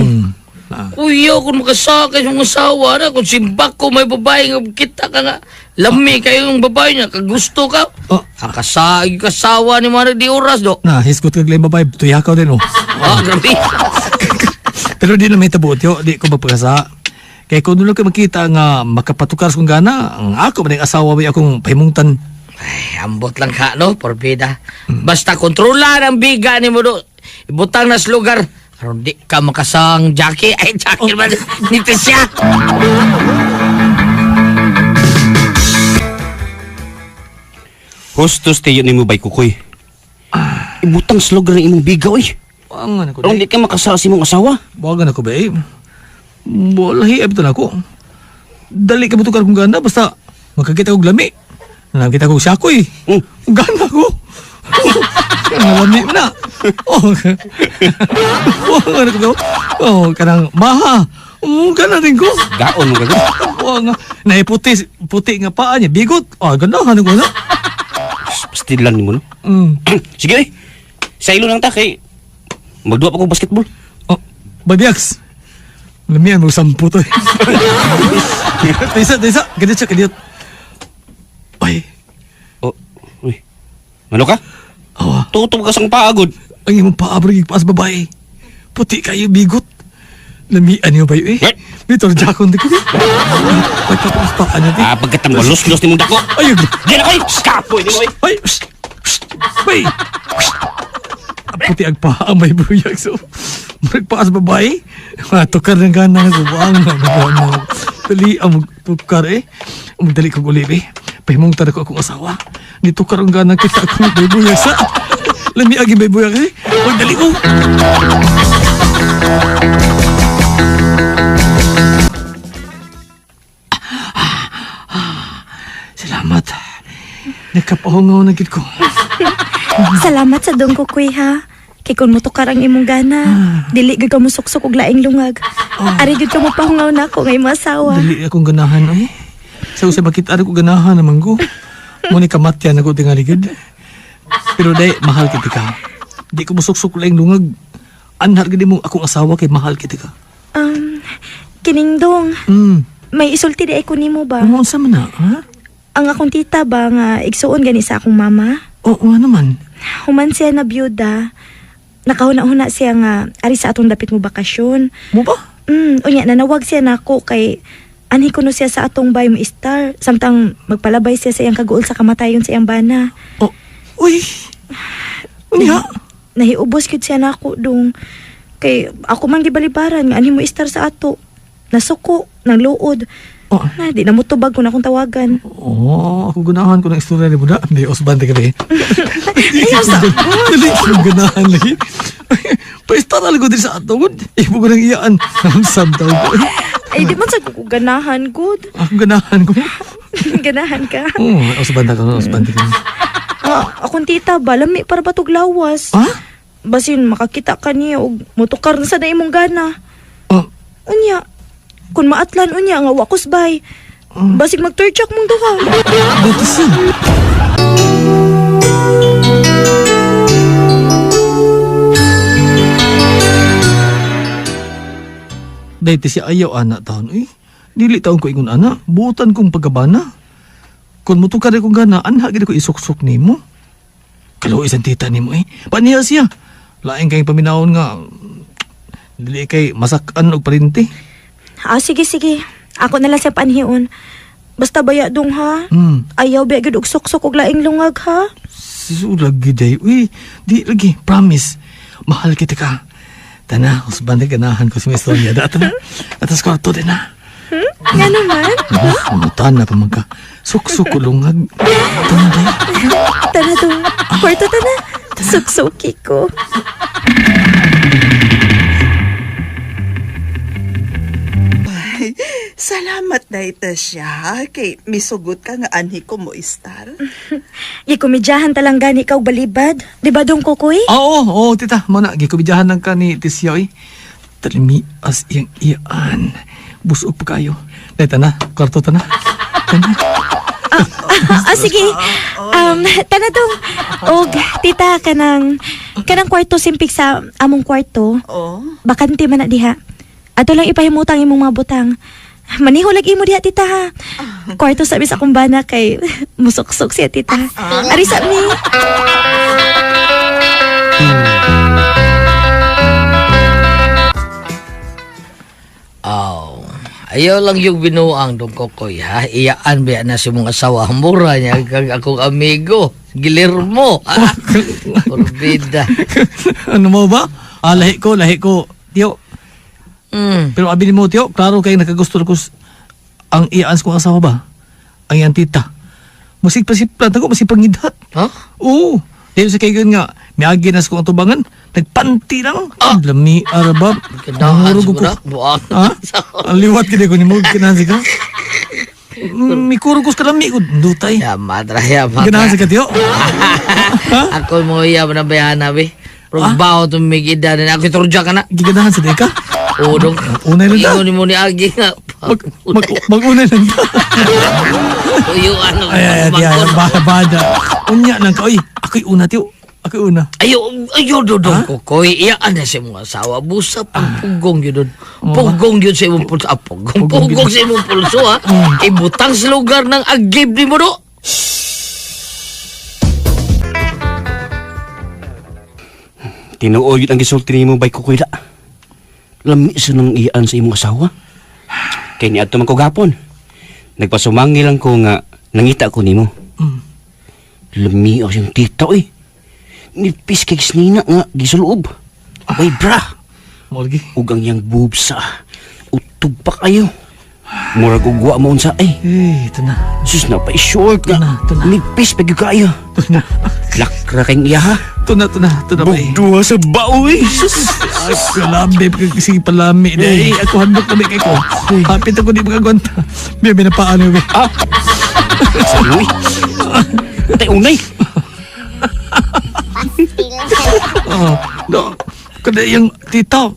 Kuya, kung makasakay yung asawa na, kung simbak ko may babae nga kita ka nga, lami kayo yung babae niya, kagusto ka. Kakasakay yung kasawa ni mga di oras do. Na, hiskot kag lay babae. Ito ihakaw din oh. Grabe. Pero di na may tabuot yo. Di ko magpagasa. Kaya kung doon ko makita nga makapatukar kong gana, ang ako man yung asawa may akong pahimungtan. Ay, ambot lang ka, no? Porbida. Basta kontrola ang biga ni mo do. Ibutang na sa lugar. Pero di ka makasang Jackie. Ay, Jackie man. Nito siya. Hustos tayo ni mo bay kukoy. Ibutang sa lugar ng imong bigaw eh. Buwangan ako Pero hindi ka makasal sa imong asawa. Buwangan ako ba eh. Walahi, abito na ako. Dali ka matukar kong gana, basta magkakita kong lami. Nakita kong syakoy. Gana ko. Lami mo na. Buwangan ako daw. Kanang maha. Gana rin ko. Gaon mo gagawin. Buwangan. Puti nga paa niya. Bigot. Ganahan ako na. Pastilan ni mo, no? Sige eh. Sa ilo lang ta kay magduwa pa ko basketball. Badiaks. Lamian mo sampu to eh. Tisa. Ganit siya, ganit. Ay. Uy. Malo ka? Tutok ka sang paagod. Ang imong paabrig paas babae. Puti kayo, bigot. Lamian niyo ba yun eh? Vitor Jacon, di ko eh. Pagkapos pa, ano di? Pagkatang malos-los ni mong dako. Ayun. Di na kayo! Kapoy, di mo eh. Ay! Bay! Puti ang paa, may buyag. So, magpaas babae. Tukar ng gana nga subang. Dali ang magtukar eh. Magdali kong ulib eh. Pahimungtan ako akong asawa. Nitukar ang gana kita akong may buyag sa. Lami agi may buyag eh. Magdali ko. Salamat. Nakapahungaw na gid ko. Salamat sa dong kukuy ha. Kay kung mutukar ang imong gana, dili gid ka mo suksok og laing lungag. Ari gid ka mo pahungaw na ako nga imong asawa. Dali akong ganahan ay. Sa usay makita ko ganahan naman ko. Muni kamatyan ako tingali gid. Pero day mahal kita ka. Di ko musuksok laing lungag. Anhar gid mo akong asawa kay mahal kita ka. Kining dong. May isulti di ay ko nimo ba? Unsa man na, ha? Ang akong tita ba nga igsuon gani sa akong mama? Oo naman. Human siya na byuda. Nakahuna-huna siya nga ari sa atong dapit mo bakasyon. Mo ba? Unya nanawag siya nako kay anhi kuno siya sa atong bay mo star samtang magpalabay siya sa iyang kaguol sa kamatayon sa iyang bana. Uy. Unya. Nahiubos gid siya nako dong. Kay ako man gibalibaran nga anhi mo star sa ato. Nasuko, nang luod. Na, di na mo tubag kung akong tawagan. Ako ganahan ko ng istorya ni Buda. Hindi, osbante ka rin. Dali ko ganahan lagi. Pa-istaral ko din sa ato. Ibo ko nang iyaan. Namsam daw ko. Ay, di man sa ganahan, good. Ako ganahan ko. Ganahan ka. Osbante ka. Akong tita ba, lami para batog lawas. Basin, makakita ka niya o mutukar na sa na imong gana. Unya, kung maatlan unya nga wakos bay. Basig mag-turchak mong duha. Dito siya. Dito siya ayaw anak taon. Dili taon ko ingon anak. Buutan kong pagkabana. Kung mutukar kong gana, anha gina ko isuksok ni mo. Kalau isang tita ni mo Paniya siya. Laing kayong paminahon nga. Dili kay masakan og parinti. Sige. Ako na lang siya panhiyon. Basta baya dong ha. Ayaw biya gud og suksok og laing lungag ha. Sisulag giday. Uy, di lagi. Promise. Mahal kita ka. Tana, usban na ganahan ko si Miss Sonia. Data na. Atas kwarto din na. Nga naman. Umutan na pa magka. Suksok ulungag. Tana day. Tana dong. Kwarto tana. Suksuki ko. Salamat na ito siya. Kay misugot ka nga anhi ko mo istar. Gikumidyahan talang gani ka og balibad. Di ba dong kukoy? Oo, tita. Mana, gikubidahan ng ka ni Tisyaw eh. Talimi as iyang iyaan. Busog pa kayo. Dahil na, kwarto ta na. Sige. Tana dong. Og tita kanang kwarto simpik sa among kwarto. Oh. Bakante man na diha. Ato lang ipahimutang imong mga butang. Maniho lagi mo diha tita ha. Kwarto sabi sa akong bana kay musuksok siya tita. Ari sa mi. Ayaw lang yung binuang dong kokoy ha. Iyaan ba na si mong asawa. Mura niya kang akong amigo. Gilermo. Porbida. Ano mo ba? Lahi ko. Tiyo. Pero abinin mo, Tiyo, klaro kayo nakagusto ko ang iyaan kong asawa ba? Ang iyang tita. Musik pa si planta ko, masih pangidat. Ha? Oo. Dahil sa kayo nga, may aginas ko ang tubangan. Nagpanti lang. Lami, arabab. Kadahan Nahurog siguro. ko. Buang. Ha? Ang liwat ka ko ni mo, kinasi ka. May kurugos ka lami ko. Dutay. Yamat. Yamat. Kinasi ka, Tiyo. Ako mo iyaw na bayana be. Pero baho tumigid na rin. Ako iturudya ka na. Giganahan sa deka. Oo dong. Unay lang ta. Ingon mo ni Agi nga. Mag-unay lang ta. Uyo ano. Ay, bada. Unya lang ka. Uy, ako'y una, Tiyo. Ako'y una. Ayo dodong kokoy. Iyaan na sa mga asawa. Busa pagpugong yun doon. Pugong yun sa imong pulso. Pugong sa imong pulso ha. Ibutang sa lugar ng agib ni mo do. Tinuoy ang gisulti nimo bay kukuy da. Lami sa nang iyaan sa imong asawa. Kay niadto man ko gapon. Nagpasumangi lang ko nga nangita ko nimo. Lami ang siyang tita oy. Nipis kay snina nga gisulob. Bay bra. Morgi. Ug ang yang bubsa. Utog pa kayo. Murag ugwa mo unsa ay. Ito na. Sus na pa short nga. Ito na. Nipis pa gyud kayo. Ito na. Lakra kay iya ha. Ito na ba eh. Bugduwa sa baoy. Ay, palami, sige palami. Ay, ako handok na kay ko. Hapit ako di magagwanta. May napaano ba? Uy. Tay unay. Kada yung tita,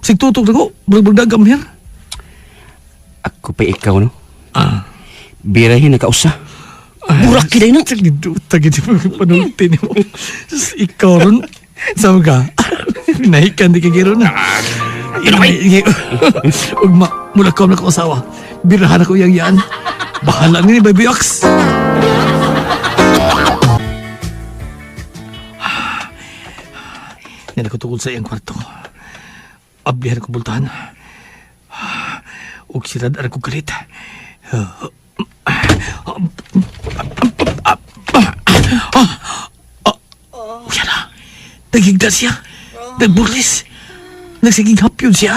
sigtutok na ko, bulag-bulagam yan. Ako pa ikaw no. Birahin na kausa. Burak kiday na. Tagid mo panultin mo. Ikaw ron, saan ka? Nahikan di kagiro na. Huwag mula ko na kong asawa. Birahan ako yang yan. Bahala nga ni Baby Ox. Yan ako tukol sa iyang kwarto. Ablihan ko bultahan. Huwag sirad ko galit. Yan na. Nagigda siya. Nagburlis. Nagsiging hapyod siya.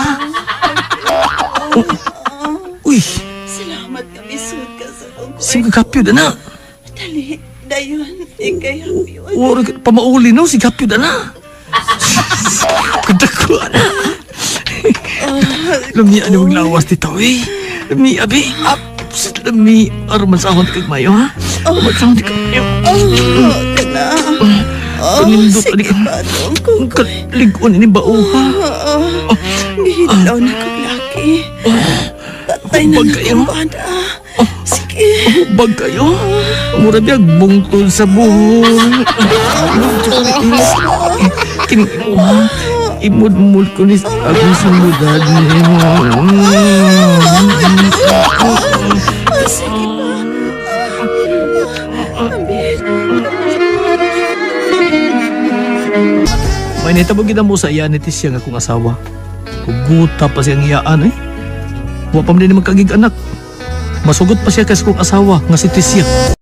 Uy. Salamat ka, misud ka sa kukoy. Siging hapyod na. Dali, dayon, ikay hapyod. Pamauli no, siging hapyod na. Kadako na. Lumi, ano mong lawas dito eh. Lumi, abi. Lumi, aruman sa akong tikag mayo ha. Aruman sa akong tikag mayo. Kana. Kanindot, Sige ba dong, kukoy. Kaligon ini bao ha. Gihidlaw na kong laki. Patay na na kong bada. Sige. Bag kayo. Mura biyag bungtol sa buhol. Kining imuha. Imud-mud ko ni akong sumudad ni Sige ba? May natabog mo sa iyan itis siya nga kong asawa. Huguta pa siyang iyaan eh. Huwag pa man din magkagig anak. masugot pa siya kasi kong asawa nga si Tricia.